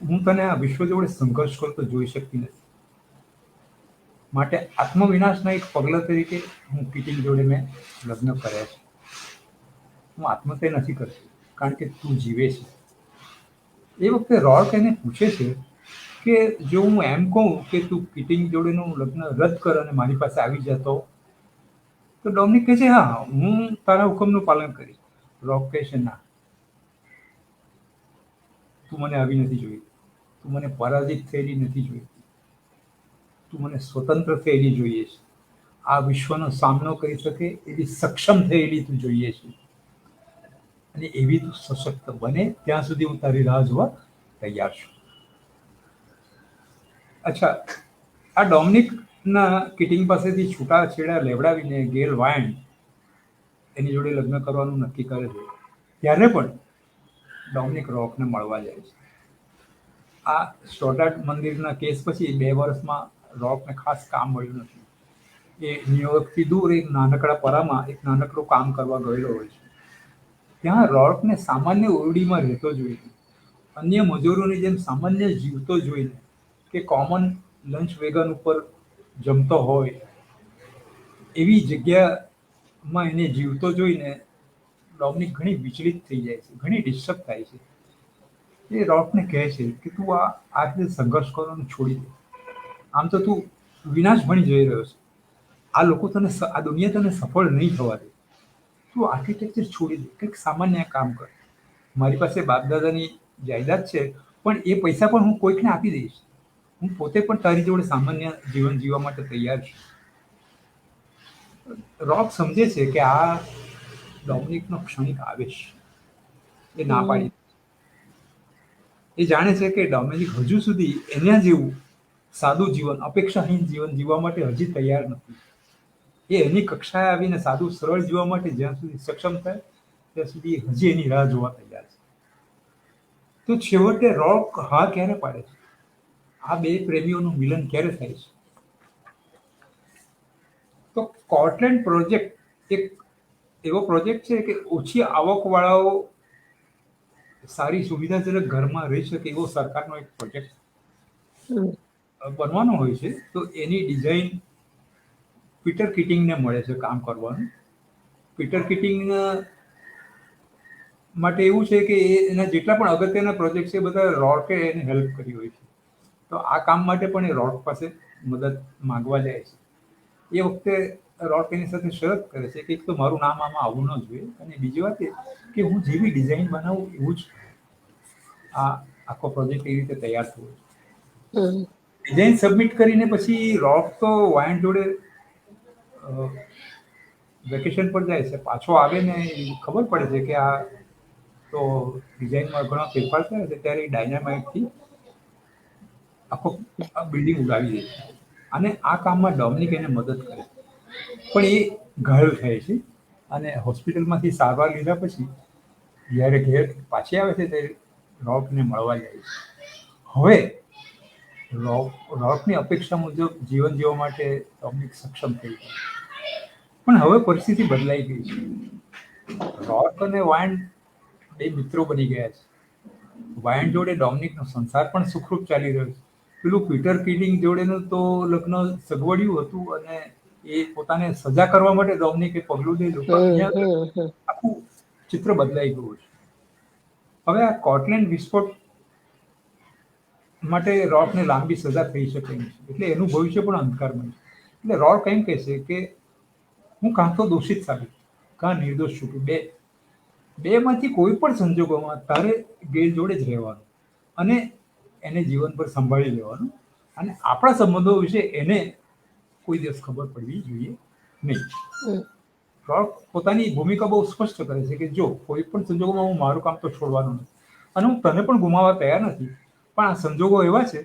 હું તને આ વિશ્વ જોડે સંઘર્ષ કરતો જોઈ શકતી નથી, માટે આત્મવિનાશના એક પગલા તરીકે હું કિટિંગ જોડે મેં લગ્ન કર્યા છે. હું આત્મહત્યા નથી કરતી કારણ કે તું જીવે છે. એ વખતે રોક એને પૂછે છે કે જો હું એમ કહું કે તું કિટિંગ જોડેનું લગ્ન રદ કર અને મારી પાસે આવી જતો, તો ડોમિનિક કહે છે હા, હું તારા હુકમનું પાલન કરીશ. રોક કહે છે ના, તું મને આવી નથી જોઈતી, તું મને પરાજિત થયેલી નથી જોઈતી, તું મને સ્વતંત્ર થયેલી જોઈએ છે. આ વિશ્વનો સામનો કરી શકે એવી સક્ષમ થયેલી તું જોઈએ છે, અને એવી તું સશક્ત બને ત્યાં સુધી હું તારી રાહ જોવા તૈયાર છું. અચ્છા, આ ડોમિનિકના કિટિંગ પાસેથી છૂટાછેડા લેવડાવીને ગેલ વાયન એની જોડે લગ્ન કરવાનું નક્કી કરે છે. ત્યારે પણ ડોમિનિક રોકને મળવા જાય છે. આ સ્ટોડાર્ડ મંદિરના કેસ પછી 2 વર્ષમાં રોકને ખાસ કામ મળ્યું નથી. એ ન્યુયોર્કથી દૂર એક નાનકડા પરામાં એક નાનકડું કામ કરવા ગયેલો હોય છે. ત્યાં રોકને સામાન્ય ઓરડીમાં રહેતો જોઈને, અન્ય મજૂરોની જેમ સામાન્ય જીવતો જોઈને, કે કોમન લંચ વેગન ઉપર જમતો હોય એવી જગ્યામાં એને જીવતો જોઈને ડોમિનિક ઘણી વિચલિત થઈ જાય છે, ઘણી ડિસ્ટર્બ થાય છે. એ રોકને કહે છે કે તું આ રીતે સંઘર્ષ કરવાનું છોડી દે. આમ તો તું વિનાશ ભણી જઈ રહ્યો છે. આ લોકો તને આ દુનિયા તને સફળ નહીં થવા દે. તું આર્કિટેક્ચર છોડી દે, કંઈક સામાન્ય કામ કર. મારી પાસે બાપ દાદાની જાયદાદ છે, પણ એ પૈસા પણ હું કોઈકને આપી દઈશ. હું પોતે પણ તારી જોડે સામાન્ય જીવન જીવવા માટે તૈયાર છું. રોક સમજે છે કે આ ડોમિનિકનો ક્ષણિક આવેશ. એ ના પાડી. એ જાણે છે કે ડોમિનિક હજુ સુધી એના જેવું સાદું જીવન, અપેક્ષાહીન જીવન જીવવા માટે હજી તૈયાર નથી. એ એની કક્ષાએ આવીને સાદું સરળ જીવવા માટે જ્યાં સુધી સક્ષમ થાય ત્યાં સુધી હજી એની રાહ જોવા તૈયાર છે. તો છેવટે રોક હા ક્યારે પાડે છે? આ બે પ્રેમીઓનું મિલન ક્યારે થાય છે? તો કોર્ટલેન્ડ પ્રોજેક્ટ એક એવો પ્રોજેક્ટ છે કે ઓછી આવકવાળાઓ સારી સુવિધાજનક ઘરમાં રહી શકે એવો સરકારનો એક પ્રોજેક્ટ બનવાનો હોય છે. તો એની ડિઝાઇન પીટર કિટિંગને મળે છે કામ કરવાનું. પીટર કિટિંગ માટે એવું છે કે એના જેટલા પણ અગત્યના પ્રોજેક્ટ છે એ બધા રોકે એને હેલ્પ કરી હોય છે. તો આ કામ માટે પણ એ રોક પાસે મદદ માંગવા જાય છે. એ વખતે રોક એની સાથે શરત કરે છે કે એક તો મારું નામ આમાં આવવું ન જોઈએ, અને બીજી વાત એ કે હું જેવી ડિઝાઇન બનાવું એવું જ આ આખો પ્રોજેક્ટ એ રીતે તૈયાર થયો છે. ડિઝાઇન સબમિટ કરીને પછી રોક તો વાયન જોડે વેકેશન પર જાય છે. પાછો આવે ને ખબર પડે છે કે આ તો ડિઝાઇનમાં ઘણા ફેરફાર થયા છે. ત્યારે એ ડાયનામાઇટથી આખો બિલ્ડિંગ ઉડાવી દે છે. અને આ કામમાં ડોમિનિક એને મદદ કરે, પણ એ ઘાયલ થાય છે અને હોસ્પિટલમાંથી સારવાર લીધા પછી જ્યારે ઘેર પાછી આવે છે ત્યારે રોકને મળવા જાય છે. હવે રોકની અપેક્ષા મુજબ જીવન જીવવા માટે ડોમિનિક સક્ષમ થઈ ગયો, પણ હવે પરિસ્થિતિ બદલાઈ ગઈ છે. રોક અને વાયન બે મિત્રો બની ગયા છે. વાયન જોડે ડોમિનિકનો સંસાર પણ સુખરૂપ ચાલી રહ્યો છે. પેલું પીટર કિટિંગ જોડેનું તો લગ્ન સગવડ્યું હતું અને એ પોતાને સજા કરવા માટે ડોમિનિકે પગલું લીધું, પણ અહીંયા આખું ચિત્ર બદલાઈ ગયું છે. હવે આ કોર્ટલેન્ડ વિસ્ફોટ માટે રોકને લાંબી સજા થઈ શકે એમ છે, એટલે એનું ભવિષ્ય પણ અંધકારમય છે. એટલે રોક એમ કહે છે કે હું કાં તો દોષિત સાબિત, કાં નિર્દોષ છું, બે બેમાંથી કોઈ પણ સંજોગોમાં તારે ગેલ જોડે જ રહેવાનું અને એને જીવન પર સંભાળી લેવાનું, અને આપણા સંબંધો વિશે એને કોઈ દિવસ ખબર પડવી જોઈએ નહીં. હમ, રોક પોતાની ભૂમિકા બહુ સ્પષ્ટ કરે છે કે જો કોઈ પણ સંજોગોમાં હું મારું કામ તો છોડવાનું નથી અને હું તને પણ ગુમાવવા તૈયાર નથી, પણ આ સંજોગો એવા છે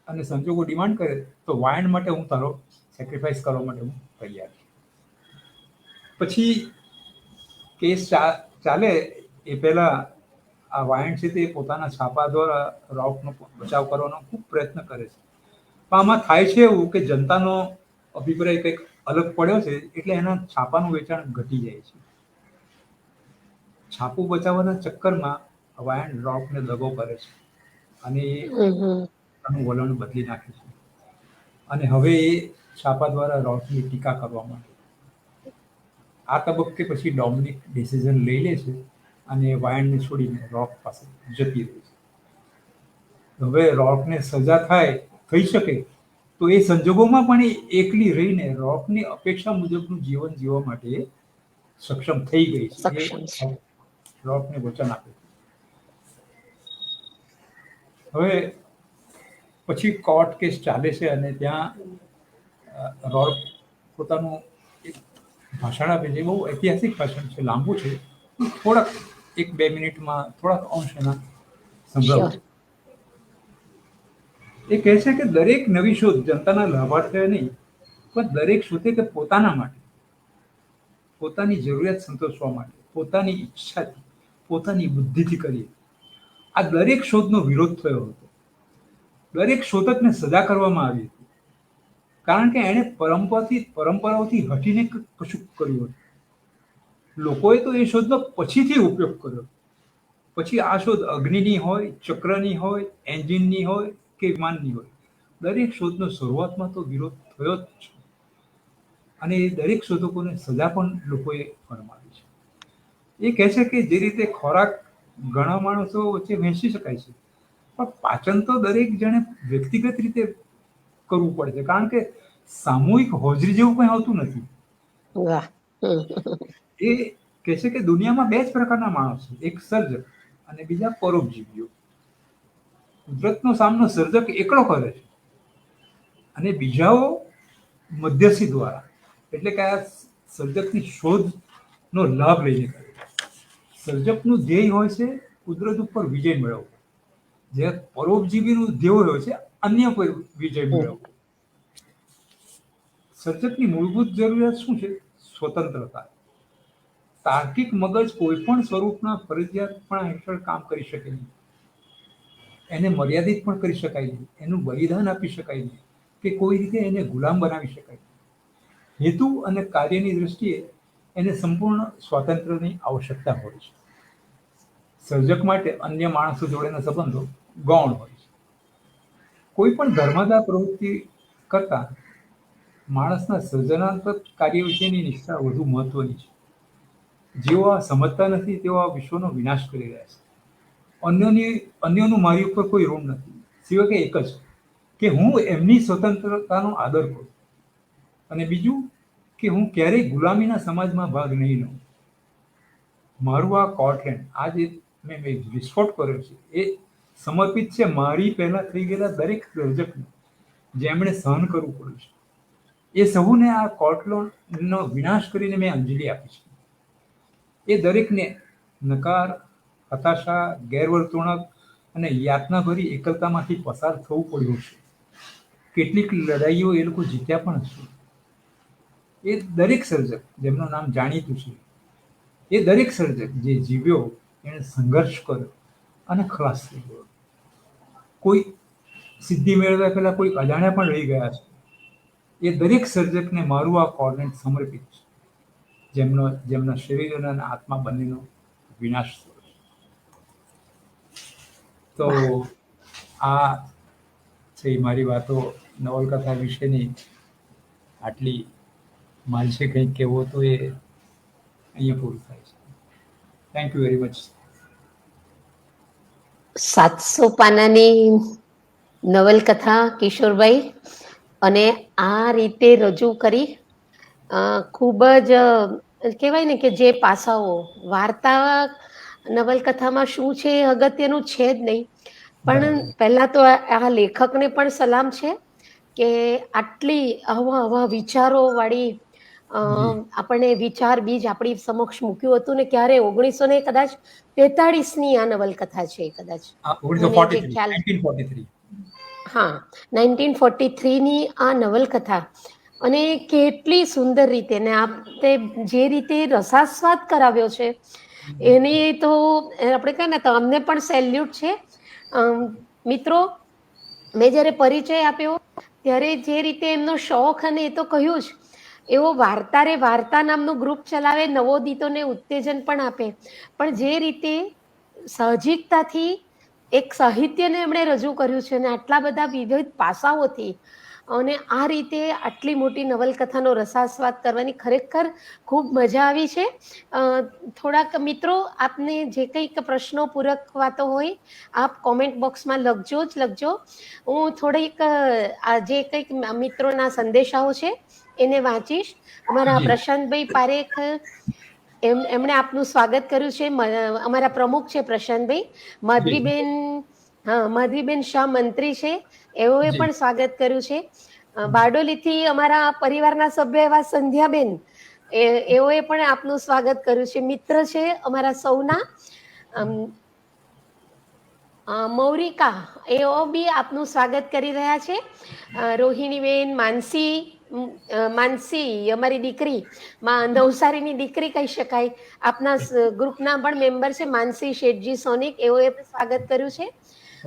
અને સંજોગો ડિમાન્ડ કરે તો વાયણ માટે હું તારો સેક્રિફાઈસ કરવા માટે હું તૈયાર છું. પછી કેસ ચાલે એ પહેલા આ વાયણ છે તે પોતાના છાપા દ્વારા રોકનો બચાવ કરવાનો ખૂબ પ્રયત્ન કરે છે, પણ આમાં થાય છે એવું કે જનતાનો અભિપ્રાય કંઈક અલગ પડ્યો છે એટલે એના છાપાનું વેચાણ ઘટી જાય છે. છાપું બચાવવાના ચક્કરમાં વાયણ રોકને દગો કરે છે અને હમ, એનું વલણ બદલી નાખે છે અને હવે એ છાપા દ્વારા રોકની ટીકા કરવા માંગે. આ તબક્કે પછી ડોમિનિક ડિસિઝન લઈ લે છે અને વાયણને છોડીને રોક પાસે જતી રહે છે. હવે રોકને સજા થઈ શકે તો એ સંજોગોમાં પણ એ એકલી રહીને રોકની અપેક્ષા મુજબનું જીવન જીવવા માટે સક્ષમ થઈ ગઈ છે. સક્ષમ છે. એ રોકને વચન આપે છે. હવે પછી કોર્ટ કેસ ચાલે છે અને ત્યાં રોક પોતાનું એક ભાષણ આપે છે. બહુ ઐતિહાસિક ભાષણ છે, લાંબુ છે, થોડાક 1-2 મિનિટમાં થોડાક અંશ એના સંભળાવું. શ્યોર. એ કહે છે કે દરેક નવી શોધ જનતાના લાભાર્થે નહીં, પણ દરેક શોધે કે પોતાના માટે, પોતાની જરૂરિયાત સંતોષવા માટે, પોતાની ઈચ્છાથી, પોતાની બુદ્ધિથી કરી. આ દરેક શોધનો વિરોધ થયો હતો. દરેક શોધકને સજા કરવામાં આવી હતી કારણ કે એણે પરંપરાઓથી હટીને કશું કર્યું હતું. લોકોએ તો એ શોધનો પછીથી ઉપયોગ કર્યો. પછી આ શોધ અગ્નિની હોય, ચક્રની હોય, એન્જિનની હોય કે વિમાનની હોય, દરેક શોધનો શરૂઆતમાં તો વિરોધ થયો જ છે અને એ દરેક શોધકોને સજા પણ લોકોએ ફરમાવી છે. એ કહે છે કે જે રીતે ખોરાક ઘણા માણસો વચ્ચે વહેંચી શકાય છે, પણ પાચન તો દરેક જણે વ્યક્તિગત રીતે કરવું પડે છે કારણ કે સામૂહિક હોજરી જેવું કંઈ હોતું નથી. વાહ. એ કહે છે કે દુનિયામાં 2 જ પ્રકારના માણસો છે, એક સર્જક અને બીજા પરોપજીવીઓ. કુદરતનો સામનો સર્જક એકલો કરે છે અને બીજાઓ મધ્યસ્થી દ્વારા, એટલે કે આ સર્જકની શોધનો લાભ લઈને કરે. સર્જકનું ધ્યેય હોય છે કુદરત ઉપર વિજય મેળવવો, જ્યારે પરોપજીવીનું ધ્યેય હોય છે અન્ય પર વિજય મેળવવો. સર્જકની મૂળભૂત જરૂરિયાત શું છે? સ્વતંત્રતા. તાર્કિક મગજ કોઈ પણ સ્વરૂપના ફરજિયાતપણા હેઠળ કામ કરી શકે નહીં. એને મર્યાદિત પણ કરી શકાય નહીં, એનું બલિદાન આપી શકાય નહીં કે કોઈ રીતે એને ગુલામ બનાવી શકાય. હેતુ અને કાર્યની દ્રષ્ટિએ એને સંપૂર્ણ સ્વાતંત્ર્યની આવશ્યકતા હોય છે. સર્જક માટે અન્ય માણસો જોડેના સંબંધો ગૌણ હોય છે. કોઈ પણ ધર્માદા પ્રવૃત્તિ કરતા માણસના સર્જનાત્મક કાર્ય વિશેની નિષ્ઠા વધુ મહત્વની છે. જેઓ આ સમજતા નથી તેઓ આ વિશ્વનો વિનાશ કરી રહ્યા છે. અન્યોનું મારી ઉપર કોઈ ઋણ નથી, સિવાય કે એક જ કે હું એમની સ્વતંત્રતાનો આદર કરું અને બીજું કે હું ક્યારેય ગુલામીના સમાજમાં ભાગ નહીં લઉં. મારું આ કોર્ટલેન્ડ, આ જે મેં વિસ્ફોટ કર્યો છે, એ સમર્પિત છે મારી પહેલા થઈ ગયેલા દરેક સર્જકને જેમણે સહન કરવું પડ્યું છે. એ સહુને આ કોર્ટલેન્ડનો વિનાશ કરીને મેં અંજલિ આપી છે. એ દરેકને નકાર, હતાશા, ગેરવર્તણૂક અને યાતનાભરી એકલતામાંથી પસાર થવું પડ્યું છે. કેટલીક લડાઈઓ એ લોકો જીત્યા પણ હશે. એ દરેક સર્જક જેમનું નામ જાણીતું છે, એ દરેક સર્જક જે જીવ્યો એણે સંઘર્ષ કર્યો અને ખલાસ થઈ ગયો. કોઈ સિદ્ધિ મેળવ્યા પહેલા કોઈ અજાણ્યા પણ રહી ગયા છે. એ દરેક સર્જકને મારું આ કોર્ટલેન્ડ સમર્પિત છે, જેમના શરીર અને આત્મા બંનેનો વિનાશ થયો છે. તો આ છે મારી વાતો નવલકથા વિશેની. આટલી માલ છે કંઈક કહેવું તો એ અહીંયા પૂરું થાય છે. Thank you very much. 700 પાનાની નવલકથા કિશોરભાઈ, અને આ રીતે રજૂ કરી ખૂબ જ કહેવાય ને કે જે પાસાઓ વાર્તા નવલકથામાં શું છે એ અગત્યનું છે જ નહીં. પણ બરાબર. પહેલા તો આ લેખકને પણ સલામ છે કે આટલી આવા વિચારો વાળી જી. આપણને વિચાર બીજ આપણી સમક્ષ મૂક્યું હતું ને ક્યારે 1943 ની આ નવલકથા છે કદાચ, મને જે 1943, ખ્યાલ. 1943. હા, 1943 ની આ નવલકથા, અને કેટલી સુંદર રીતે ને આપણે જે રીતે રસાસ્વાદ કરાવ્યો છે એની તો આપણે કહે ને તો અમને પણ સેલ્યુટ છે. મિત્રો, મેં જ્યારે પરિચય આપ્યો ત્યારે જે રીતે એમનો શોખ, અને એ તો કહ્યું જ, એવો વાર્તા રે વાર્તા નામનું ગ્રુપ ચલાવે, નવોદિતોને ઉત્તેજન પણ આપે, પણ જે રીતે સાહજિકતાથી એક સાહિત્યને એમણે રજૂ કર્યું છે અને આટલા બધા વિવિધ પાસાઓથી, અને આ રીતે આટલી મોટી નવલકથાનો રસાસ્વાદ કરવાની ખરેખર ખૂબ મજા આવી છે. થોડાક મિત્રો, આપને જે કંઈક પ્રશ્નો પૂરક વાતો હોય આપ કોમેન્ટ બોક્સમાં લખજો જ લખજો. હું થોડીક આ જે કંઈક મિત્રોના સંદેશાઓ છે એને વાંચીશ. અમારા જી. પ્રશાંતભાઈ પારેખ, એમણે આપનું સ્વાગત કર્યું છે. અમારા પ્રમુખ છે પ્રશાંતભાઈ. જી. માધવીબેન, હા, માધવીબેન શાહ મંત્રી છે, એઓએ જી. પણ સ્વાગત કર્યું છે. બારડોલીથી અમારા પરિવારના સભ્ય એવા સંધ્યાબેન, એઓએ પણ આપનું સ્વાગત કર્યું છે. મિત્ર છે અમારા સૌના. મૌરિકા, એઓ બી આપનું સ્વાગત કરી રહ્યા છે. રોહિણીબેન, માનસી અમારી દીકરી, નવસારીની દીકરી કહી શકાય, આપના ગ્રુપના પણ મેમ્બર છે માનસી શેઠજી સોનિક, એઓએ પણ સ્વાગત કર્યું છે.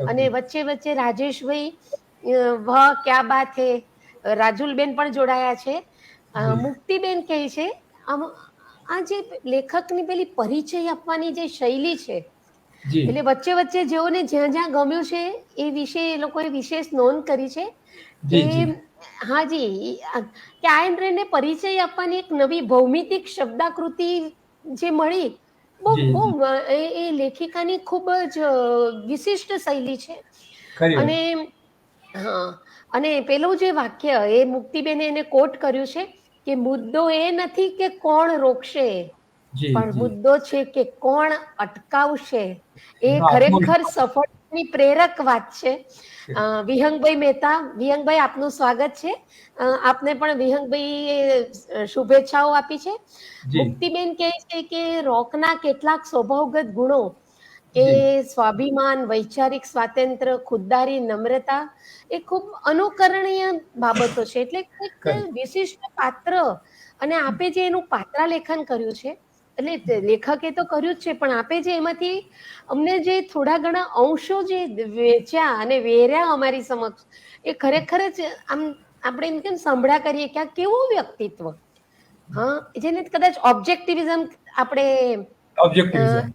અને ઓકે. વચ્ચે વચ્ચે રાજેશભાઈ, વાહ ક્યા બાત હે, રાજુલબેન પણ જોડાયા છે. જી. મુક્તિબેન કહે છે, આ જે લેખકની પેલી પરિચય આપવાની જે શૈલી છે, જી. એટલે વચ્ચે વચ્ચે જેઓને જ્યાં જ્યાં ગમ્યું છે એ વિશે એ લોકોએ વિશેષ નોંધ કરી છે કે જી. જી. હાજી, કે આયન પરિચય આપવાની એક નવી ભૌમિતિક શબ્દાકૃતિ જે મળી, બહુ જી. બહુ જી. એ લેખિકાની ખૂબ જ વિશિષ્ટ શૈલી છે. ખરી વાત. અને હા, અને પેલું જે વાક્ય એ મુક્તિબેને એને કોટ કર્યું છે કે મુદ્દો એ નથી કે કોણ રોકશે, જી. પણ જી. મુદ્દો છે કે કોણ અટકાવશે. એ એનો ખરેખર આત્મવિશ્વાસ સફળતાની પ્રેરક વાત છે. છે. વિહંગભાઈ મહેતા, વિહંગભાઈ આપનું સ્વાગત છે. આપને પણ વિહંગભાઈ શુભેચ્છાઓ આપી છે. જી. મુક્તિબેન કહે છે કે રોકના કેટલાક સ્વભાવગત ગુણો, કે જી. સ્વાભિમાન, વૈચારિક સ્વાતંત્ર્ય, ખુદદારી, નમ્રતા, એ ખૂબ અનુકરણીય બાબતો છે. એટલે એક ખરી. વિશિષ્ટ પાત્ર, અને આપે જે એનું પાત્રાલેખન કર્યું છે, એટલે લેખકે તો કર્યું જ છે, પણ આપે જે એમાંથી અમને જે થોડા ઘણા અંશો જે વેચ્યા અને વેર્યા અમારી સમક્ષ, એ ખરેખર જ આમ આપણે એમ કેમ સાંભળ્યા કરીએ કે આ કેવું વ્યક્તિત્વ. હા, જેને કદાચ ઓબ્જેક્ટિવિઝમ આપણે ઓબ્જેક્ટિવિઝમ.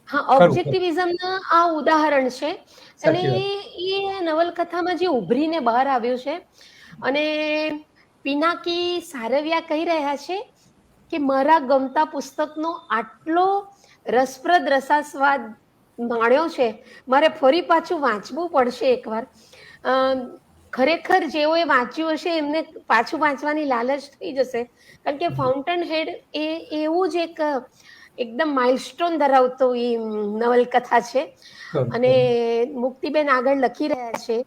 હા, ખરું ખરું. ઓબ્જેક્ટિવિઝમના આ ઉદાહરણ છે. અને સાચી વાત. એ નવલકથામાં જે ઉભરીને બહાર આવ્યું છે. અને પિનાકી સારવિયા કહી રહ્યા છે કે મારા ગમતા પુસ્તકનો આટલો રસપ્રદ રસાસ્વાદ માણ્યો છે, મારે ફરી પાછું વાંચવું પડશે એકવાર. ખરેખર જેઓએ વાંચ્યું હશે એમને પાછું વાંચવાની લાલચ થઈ જશે, કારણ કે ફાઉન્ટન હેડ એ એવું જ એક એકદમ માઇલસ્ટોન ધરાવતો એ નવલકથા છે. ખરું અને ખરું. મુક્તિબેન આગળ લખી રહ્યા છે,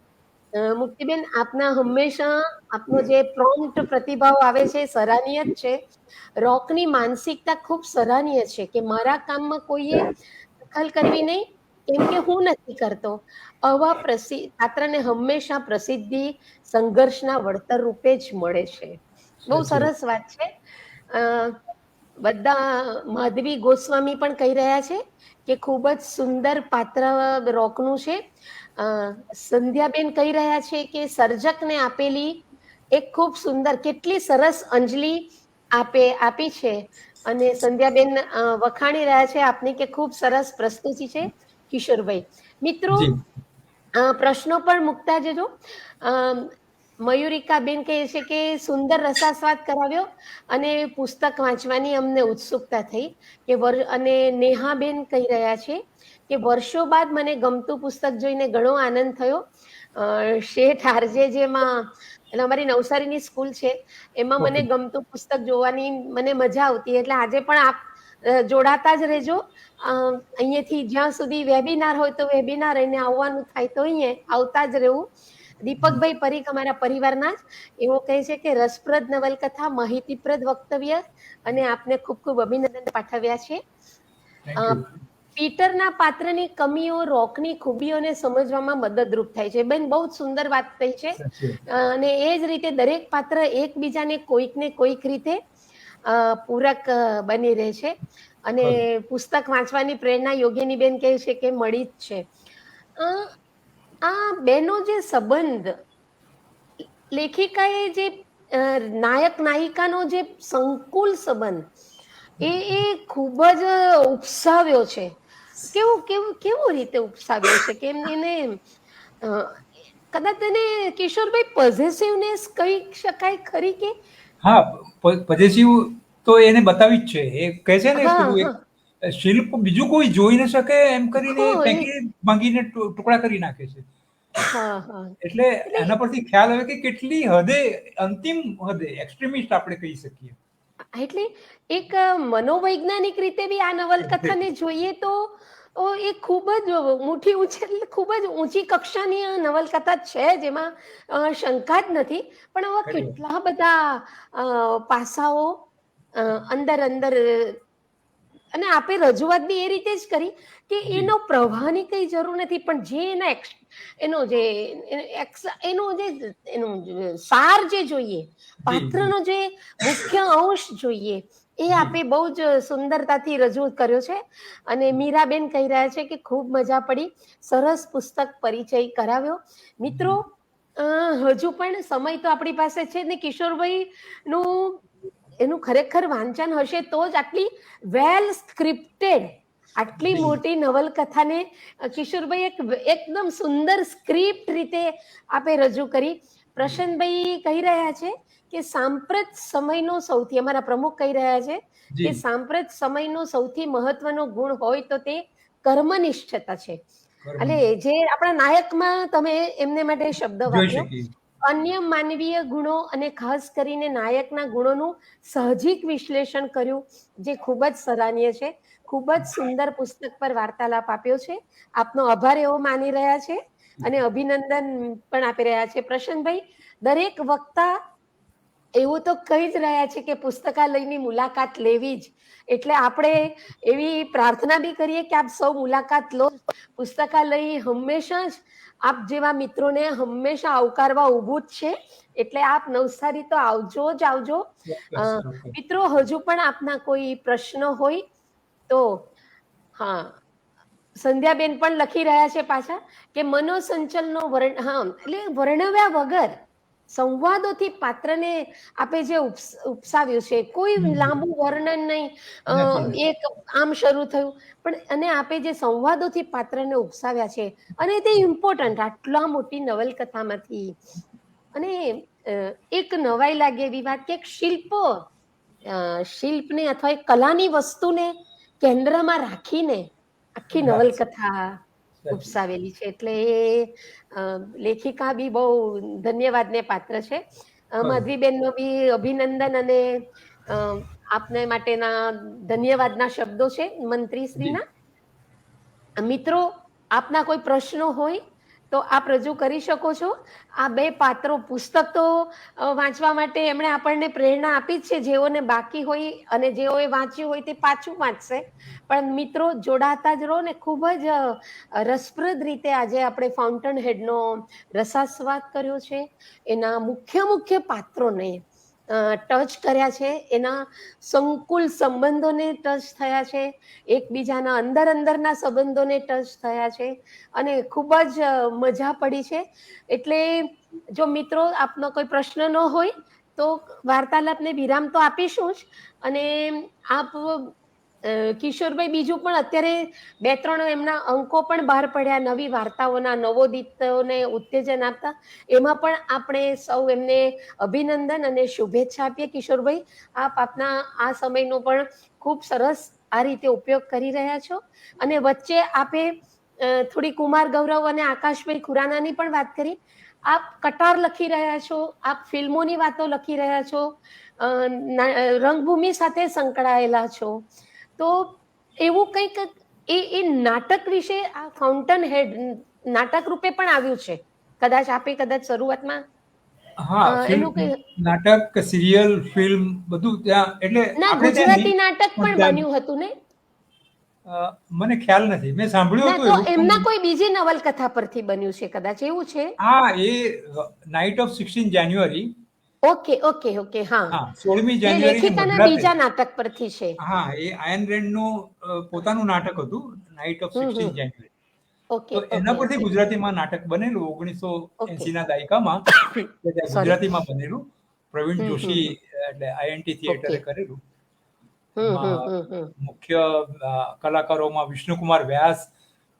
મુક્તિબેન આપના હંમેશા આપનો જે પ્રોમ્પ્ટ પ્રતિભાવ આવે છે સરાહનીય જ છે. રોકની માનસિકતા ખૂબ સરાહનીય છે કે મારા કામમાં કોઈએ દખલ કરવી નહીં, કેમ કે હું નથી કરતો. આવા પાત્રને હંમેશા પ્રસિદ્ધિ સંઘર્ષના વળતર રૂપે જ મળે છે. બહુ સાચી વાત. સરસ વાત છે. અ બધા માધવી ગોસ્વામી પણ કહી રહ્યા છે કે ખૂબ જ સુંદર પાત્ર રોકનું છે. સંધ્યાબેન કહી રહ્યા છે કે સર્જકને આપેલી એક ખૂબ સુંદર, કેટલી સરસ અંજલિ આપી છે. અને સંધ્યાબેન વખાણી રહ્યા છે આપની કે ખૂબ સરસ પ્રસ્તુતિ છે. કિશોરભાઈ, મિત્રો જી. પ્રશ્નો પણ મૂકતા જજો. મયુરિકાબેન કહે છે કે સુંદર રસાસ્વાદ કરાવ્યો અને પુસ્તક વાંચવાની અમને ઉત્સુકતા થઈ. અને નેહાબેન કહી રહ્યા છે કે વર્ષો બાદ મને ગમતું પુસ્તક જોઈને ઘણો આનંદ થયો. શેઠ આરજે જેમાં એટલે અમારી નવસારીની સ્કૂલ છે એમાં મને ઓકે. ગમતું પુસ્તક જોવાની મને મજા આવતી, એટલે આજે પણ આપ જોડાતા જ રહેજો. અહીંયાથી જ્યાં સુધી વેબિનાર હોય તો વેબિનાર, એને આવવાનું થાય તો અહીંયા આવતા જ રહેવું. દીપકભાઈ પરીખ અમારા પરિવારના જ એવો કહે છે કે રસપ્રદ નવલકથા, માહિતીપ્રદ વક્તવ્ય, અને આપને ખૂબ ખૂબ અભિનંદન પાઠવ્યા છે. Thank you. પીટરના પાત્રની કમીઓ રોકની ખૂબીઓને સમજવામાં મદદરૂપ થાય છે. બેન બહુ જ સુંદર વાત થઈ છે. સાચી વાત. અને એ જ રીતે દરેક પાત્ર એકબીજાને કોઈક ને કોઈક રીતે પૂરક બની રહે છે. અને પુસ્તક વાંચવાની પ્રેરણા યોગિની બેન કહે છે કે મળી જ છે. આ બેનો જે સંબંધ, લેખિકાએ જે નાયક નાયિકાનો જે સંકુલ સંબંધ એ ખૂબ જ ઉપસાવ્યો છે. કેવું કેવું કેવું રીતે ઉપસાવ્યો છે કે એને કદાચ એને કિશોરભાઈ પોઝેસિવનેસ કહી શકાય ખરી કે? હા, પોઝેસિવ તો એને બતાવી જ છે. એ કહે છે ને, હા પેલું હા એક શિલ્પ બીજું કોઈ જોઈ ન શકે એમ કરીને હા ફેંકી ભાંગીને ટુકડા કરી નાખે છે. હા હા એટલે એટલે એના પરથી ખ્યાલ આવે કે કેટલી હદે, અંતિમ હદે એક્સ્ટ્રીમિસ્ટ આપણે કહી શકીએ. એટલે એક મનોવૈજ્ઞાનિક રીતે બી આ નવલકથાને જોઈએ તો એ ખૂબ જ મુઠ્ઠી ઉછેર, ખૂબ જ ઊંચી કક્ષાની આ નવલકથા છે, જેમાં શંકા જ નથી. પણ આવા ખરી વાત. કેટલા બધા પાસાઓ અંદર અંદર, અને આપે રજૂઆત બી એ રીતે જ કરી કે જી એનો પ્રવાહની કઈ જરૂર નથી, પણ જે એનો જે એનો જે એનો સાર જે જોઈએ, જી જી. પાત્રનો જે મુખ્ય અંશ જોઈએ, એ જી આપે બહુ જ સુંદરતાથી રજૂ કર્યો છે. અને મીરાબેન કહી રહ્યા છે કે ખૂબ મજા પડી, સરસ પુસ્તક પરિચય કરાવ્યો. મિત્રો, હજુ પણ સમય તો આપણી પાસે છે ને. કિશોરભાઈ નું એનું ખરેખર વાંચન હશે તો જ આટલી વેલ સ્ક્રિપ્ટેડ, આટલી જી મોટી નવલકથાને કિશોરભાઈ એકદમ સુંદર સ્ક્રિપ્ટ રીતે આપે રજૂ કરી. પ્રશાંતભાઈ કહી રહ્યા છે કે સાંપ્રત સમયનો સૌથી, અમારા પ્રમુખ કહી રહ્યા છે કે જી. સાંપ્રત સમયનો સૌથી મહત્વનો ગુણ હોય તો તે કર્મનિષ્ઠતા છે. એટલે કર્મની જે આપણા નાયકમાં તમે એમને માટે શબ્દ જોઈ વાપર્યો, શકીએ. અન્ય માનવીય ગુણો અને ખાસ કરીને નાયકના ગુણોનું સાહજિક વિશ્લેષણ કર્યું, જે ખૂબ જ સરાહનીય છે. ખૂબ જ સુંદર પુસ્તક પર વાર્તાલાપ આપ્યો છે. આપનો આભાર એવો માની રહ્યા છે અને અભિનંદન પણ આપી રહ્યા છે. પ્રશાંતભાઈ, દરેક વક્તા એવું તો કહી જ રહ્યા છે કે પુસ્તકાલયની મુલાકાત લેવી જ. એટલે આપણે એવી પ્રાર્થના બી કરીએ કે આપ સૌ મુલાકાત લો. પુસ્તકાલય હંમેશા જ આપ જેવા મિત્રોને હંમેશા આવકારવા ઊભું જ છે. એટલે આપ નવસારી તો આવજો જ આવજો. ચોક્કસ ચોક્કસ. મિત્રો, હજુ પણ આપના કોઈ પ્રશ્ન હોય તો હા, સંધ્યાબેન પણ લખી રહ્યા છે પાછા કે મનોસંચલનો એટલે વર્ણવ્યા વગર સંવાદોથી પાત્રને આપે જે ઉપસાવ્યું છે, કોઈ લાંબુ વર્ણન નહીં. નથી નથી. એક આમ શરૂ થયું, પણ અને આપે જે સંવાદોથી પાત્રને ઉપસાવ્યા છે, અને તે ઇમ્પોર્ટન્ટ આટલા મોટી નવલકથામાંથી. અને એક નવાઈ લાગે એવી વાત કે શિલ્પને અથવા એક કલાની વસ્તુને કેન્દ્રમાં રાખીને આખી વાત નવલકથા સાચી. ઉપસાવેલી છે. એટલે એ લેખિકા બી બહુ ધન્યવાદને પાત્ર છે. ખરું. માધવીબેનનો બી અભિનંદન અને આપને માટેના ધન્યવાદના શબ્દો છે જી. મંત્રીશ્રીના. મિત્રો, આપના કોઈ પ્રશ્નો હોય તો આપ રજૂ કરી શકો છો. આ બે પાત્રો, પુસ્તક તો વાંચવા માટે એમણે આપણને પ્રેરણા આપી જ છે. જેઓને બાકી હોય અને જેઓએ વાંચ્યું હોય તે પાછું વાંચશે. પણ મિત્રો, જોડાતા જ રહો ને. ખૂબ જ રસપ્રદ રીતે આજે આપણે ફાઉન્ટન હેડનો રસાસ્વાદ કર્યો છે. એના મુખ્ય મુખ્ય પાત્રોને ટચ કર્યા છે, એના સંકુલ સંબંધોને ટચ થયા છે, એકબીજાના અંદર અંદરના સંબંધોને ટચ થયા છે, અને ખૂબ જ મજા પડી છે. એટલે જો મિત્રો આપનો કોઈ પ્રશ્ન ન હોય તો વાર્તાલાપને વિરામ તો આપીશું જ. અને આપ કિશોરભાઈ, બીજું પણ અત્યારે 2-3 એમના અંકો પણ બહાર પડ્યા નવી વાર્તાઓના, નવોદિતોને ઉત્તેજન આપતા. એમાં પણ આપણે સૌ એમને અભિનંદન અને શુભેચ્છા આપીએ. કિશોરભાઈ, આપ આપના આ સમયનો પણ ખૂબ સરસ આ રીતે ઉપયોગ કરી રહ્યા છો. અને વચ્ચે આપે થોડી કુમાર ગૌરવ અને આકાશભાઈ ખુરાનાની પણ વાત કરી. આપ કટાર લખી રહ્યા છો, આપ ફિલ્મોની વાતો લખી રહ્યા છો, રંગભૂમિ સાથે સંકળાયેલા છો, તો એવું કંઈક એ નાટક વિશે આ ફાઉન્ટન હેડ નાટક રૂપે પણ આવ્યું છે. કદાચ શરૂઆતમાં હા, એનું ફિલ્મ, કઈ નાટક, સિરિયલ, ફિલ્મ બધું ત્યાં, એટલે ના, આપણે ત્યાં ગુજરાતી નહીં નાટક પણ બધા, બન્યું હતું ને? મને ખ્યાલ નથી, મેં સાંભળ્યું ના, હતું તો એવું એમના પણ. કોઈ બીજી નવલકથા પરથી બન્યું છે કદાચ, એવું છે. હા, a night of 16 January. Okay okay okay, હા. હા, 16મી એટલે જાન્યુઆરીની લેખિકાના મધરાતે. બીજા નાટક પરથી છે. હા, એ આયન રેન્ડનું પોતાનું નાટક હતું, night of 16 hmm. January. Okay તો એના ઓકે પરથી ઓકે ગુજરાતીમાં નાટક બનેલું ઓકે 1980ના દાયકામાં, કે ત્યાં સોરી. ગુજરાતીમાં બનેલું. પ્રવીણ જોશી, એટલે આઈએનટી ઓકે. થિયેટરે કરેલું. હમ હમ એમાં હમ હમ મુખ્ય કલાકારોમાં વિષ્ણુકુમાર વ્યાસ,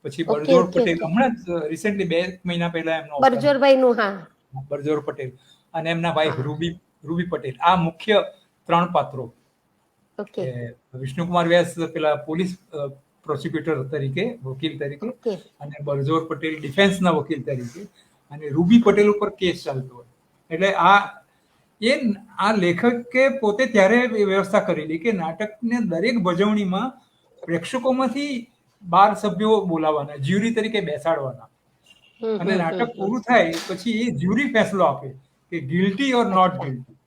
પછી ઓકે બળજોડ ઓકે પટેલ, ઓકે. હમણાં જ રિસેન્ટલી 2 મહિના પહેલા એમનું અવસાન થયું. બરજોરભાઈ નું, હા. બળજોડ પટેલ અને એમના વાઇફ હા. રૂબી પટેલ, આ મુખ્ય 3 પાત્રો. ઓકે કે વિષ્ણુકુમાર વ્યાસ પેલા પોલીસ પ્રોસિક્યુટર તરીકે, વકીલ તરીકે, ઓકે. અને બળજોર પટેલ ડિફેન્સના વકીલ તરીકે, અને રૂબી પટેલ ઉપર કેસ ચાલતો હોય. એટલે આ લેખકે પોતે ત્યારે એ વ્યવસ્થા કરેલી કે નાટકને દરેક ભજવણીમાં પ્રેક્ષકોમાંથી 12 સભ્યો બોલાવવાના, જ્યુરી તરીકે બેસાડવાના, અને નાટક હમ. પૂરું થાય પછી એ જ્યુરી ફેસલો આપે કે ગિલ્ટી ઓર નોટ અચ્છા. ગિલ્ટી.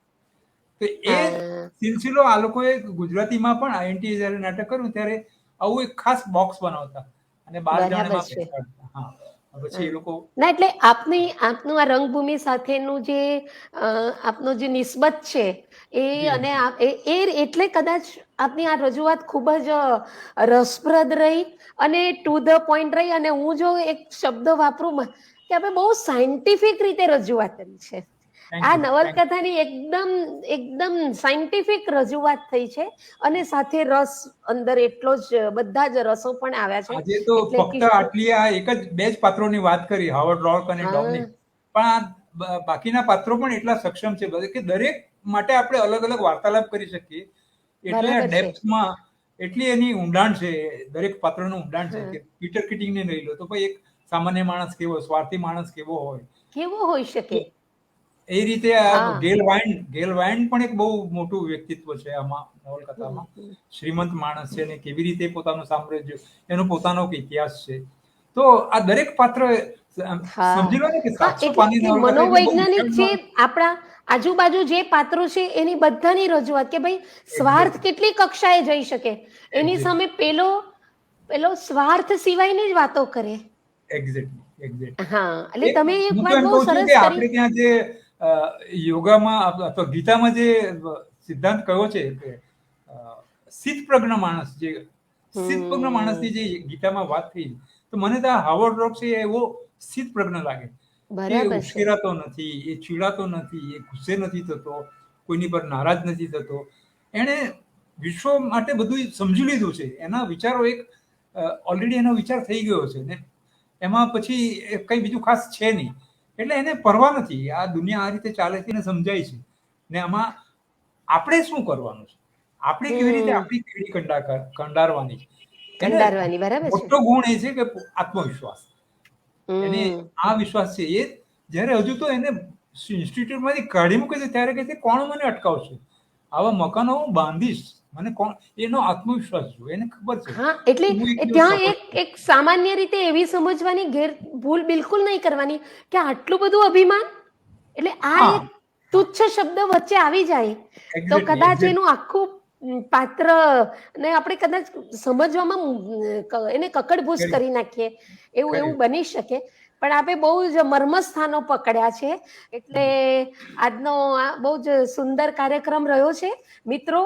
તો એ હા, સિલસિલો આ લોકોએ ગુજરાતીમાં પણ આઈએનટી જ્યારે નાટક કર્યું ત્યારે આવું એક ખાસ બોક્સ બનાવતા અને 12 જણ બરાબર એમાં છે. બેસાડતા. હા, પછી હા. એ લોકો. ના, એટલે આપનું આ રંગભૂમિ સાથેનું જે આપનો જે નિસ્બત છે, એ જી. અને એટલે કદાચ આપની આ રજૂઆત ખૂબ જ રસપ્રદ રહી અને ટુ ધ પોઈન્ટ રહી. અને હું જો એક શબ્દ વાપરું કે આપણે બહુ સાયન્ટિફિક રીતે રજૂઆત કરી છે. થેન્ક આ યુ, થેન્ક યુ. નવલકથાની એકદમ એકદમ સાયન્ટિફિક રજૂઆત થઈ છે, અને સાથે રસ અંદર એટલો જ, બધા જ રસો પણ આવ્યા છે. આજે તો એટલે ફક્ત આટલી આ એક જ બે જ પાત્રોની વાત કરી, હાવર્ડ રોક અને હા ડોમિનિક. પણ બાકીના પાત્રો પણ એટલા સક્ષમ છે કે દરેક માટે આપણે અલગ અલગ વાર્તાલાપ કરી શકીએ. એટલે આ બરાબર છે. ડેપ્થમાં એટલી એની ઊંડાણ છે, દરેક પાત્રનું ઊંડાણ છે, હા. કે પીટર કિટિંગને લઈ લો તો ભાઈ એક સામાન્ય માણસ કેવો, સ્વાર્થી માણસ કેવો હોય. કેવો હોઈ શકે. તો એ રીતે આ હા. ગેલ વાઇન્ડ પણ એક બહુ મોટું વ્યક્તિત્વ છે આમાં હમ, નવલકથામાં. હમ, શ્રીમંત માણસ છે, હમ. અને કેવી રીતે પોતાનું સામ્રાજ્ય, એનો પોતાનો એક ઇતિહાસ છે. તો આ દરેક પાત્ર હા સમજી લો ને કે હા, 700 એટલે પાની કે નવલકથા એટલે બહુ મનોવૈજ્ઞાનિક જે વિશાળ. આપણા આજુબાજુ જે પાત્રો છે એની બધાની રજૂઆત, કે ભાઈ સ્વાર્થ એક્ઝેક્ટલી, કેટલી કક્ષાએ જઈ શકે, એની સામે એક્ઝેક્ટલી, પેલો પેલો સ્વાર્થ સિવાયની જ વાતો કરે. એક્ઝેક્ટલી. હા, એટલે તમે એક હું તો વાત એમ બહુ કહું છું સરસ કે કરી. આપણે ત્યાં જે યોગામાં અથવા ગીતામાં જે સિદ્ધાંત કયો છે કે સ્થિતપ્રજ્ઞ માણસ, જે સ્થિતપ્રજ્ઞ હમ. માણસની જે ગીતામાં વાત થઈ, તો મને તો આ હાવર્ડ રોક છે એવો સ્થિતપ્રજ્ઞ લાગે કે બરાબર છે. ઉશ્કેરાતો નથી, એ ચીડાતો નથી, એ ગુસ્સે નથી થતો, કોઈની પર નારાજ નથી થતો. એણે વિશ્વ માટે બધું સમજી લીધું છે, એના વિચારો એક ઓલરેડી એનો વિચાર થઈ ગયો છે ને, એમાં પછી કંઈ બીજું ખાસ છે નહીં. એટલે એને પરવા નથી, આ દુનિયા આ રીતે ચાલે છે એને સમજાય છે. ને આમાં આપણે શું કરવાનું છે, આપણે કેવી રીતે હમ. આપણી પેઢી કંડારવાની છે. એને કંડારવાની, બરાબર છે. મોટો ગુણ એ છે કે આત્મવિશ્વાસ. એને હમ. આ વિશ્વાસ છે, એ જ્યારે હજુ તો એને ઇન્સ્ટિટ્યૂટમાંથી કાઢી મૂકે છે ત્યારે કહે છે કોણ મને અટકાવશે, આવા મકાનો હું બાંધીશ, મને કોણ. એનો આત્મવિશ્વાસ જો, એને ખબર છે હા, એટલે હું એક દિવસ ત્યાં સફળ એક થઈશ. એક સામાન્ય રીતે એવી સમજવાની ભૂલ બિલકુલ નહીં કરવાની કે આટલું બધું અભિમાન, એટલે આ હા, એક તુચ્છ શબ્દ વચ્ચે આવી જાય તો એક્ઝેક્ટલી, કદાચ એક્ઝેક્ટ. એનું આખું પાત્ર ને આપણે કદાચ સમજવામાં એને કકડભૂસ કરી નાખીએ, એવું એવું કરેક્ટ. બની શકે. પણ આપણે બહુ જ મર્મસ્થાનો પકડ્યા છે. એટલે આજનો આ બહુ જ સુંદર કાર્યક્રમ રહ્યો છે. મિત્રો,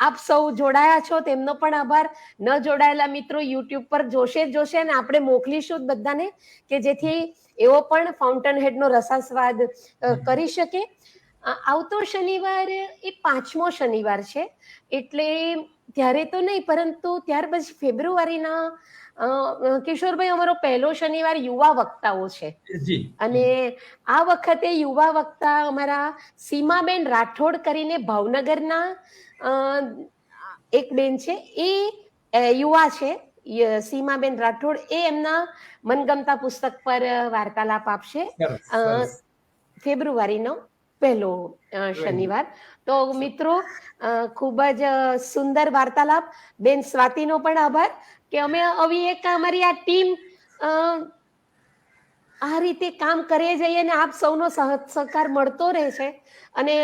આપ સૌ જોડાયા છો તેમનો પણ આભાર. ન જોડાયેલા મિત્રો યુટ્યુબ પર જોશે જ જોશે, અને આપણે મોકલીશું જ બધાને, કે જેથી એવો પણ ફાઉન્ટન હેડનો રસાસ્વાદ કરી શકે. આવતો શનિવાર એ 5મો શનિવાર છે, એટલે ત્યારે તો નહીં, પરંતુ ત્યાર પછી ફેબ્રુઆરીના કિશોરભાઈ, અમારો પહેલો શનિવાર યુવા વક્તાઓ છે. જી, અને જી. આ વખતે યુવા વક્તા અમારા સીમાબેન રાઠોડ કરીને ભાવનગરના એક બેન છે, એ યુવા છે, સીમાબેન રાઠોડ એ એમના મનગમતા પુસ્તક પર વાર્તાલાપ આપશે સરસ અ, સરસ. ફેબ્રુઆરીનો પહેલો શનિવાર. તો મિત્રો ખૂબ જ સુંદર વાર્તાલાપ. બેન સ્વાતિનો પણ આભાર કે અમે આવી એક અમારી આ ટીમ આ રીતે કામ કરીએ જઈએ ને આપ સૌનો સહકાર મળતો રહે છે અને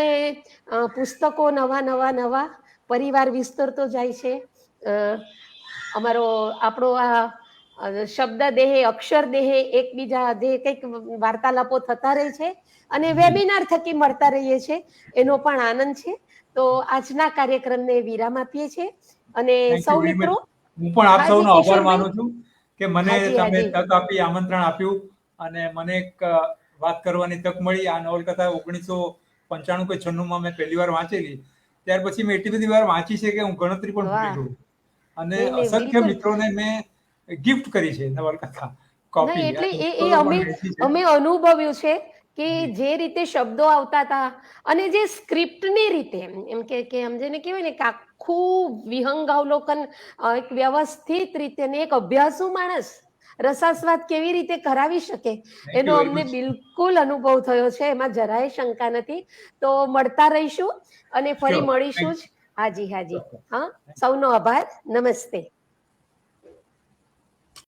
પુસ્તકો નવા નવા નવા પરિવાર વિસ્તરતો જાય છે. અમારો આપણો આ શબ્દ દેહે અક્ષર દેહે એકબીજા જે કંઈક વાર્તાલાપો થતા રહે છે અને વેબિનાર થકી મળતા રહીએ છીએ એનો પણ આનંદ છે. તો આજના કાર્યક્રમને વિરામ આપીએ છીએ અને થેન્ક સૌ યુ વેરી મચ. મિત્રો હું પણ આપ હાજી સૌનો આભાર કિશોરભાઈ. માનું છું કે મને હાજી તમે હાજી તક આપી, આમંત્રણ આપ્યું અને મને એક વાત કરવાની તક મળી. આ નવલકથા 1995 કે 96 માં મેં પહેલી વાર વાંચેલી. ત્યાર પછી મેં એટલી બધી વાર વાંચી છે કે હું ગણતરી પણ ભૂલી વાહ. ગયો. અને નહીં નહીં અસંખ્ય બિલકુલ મિત્રોને મેં ગિફ્ટ કરી છે નવલકથા નહીં કોપી, એટલે અને એ પુસ્તકો અમે પણ વેચી છે. અમે અનુભવ્યું છે કે જી. જે રીતે શબ્દો આવતા હતા અને જે સ્ક્રિપ્ટની રીતે એમ કે આમ જેને કહેવાય ને કે આખું વિહંગાવલોકન એક વ્યવસ્થિત રીતે ને એક અભ્યાસુ માણસ રસાસ્વાદ કેવી રીતે કરાવી શકે થેન્ક એનો યુ વેરી અમને મચ. બિલકુલ અનુભવ થયો છે. એમાં જરાય શંકા નથી. તો મળતા રહીશું અને ફરી શ્યોર. મળીશું થેન્ક જ. હાજી હાજી. યુ. હા, સૌનો આભાર. નમસ્તે.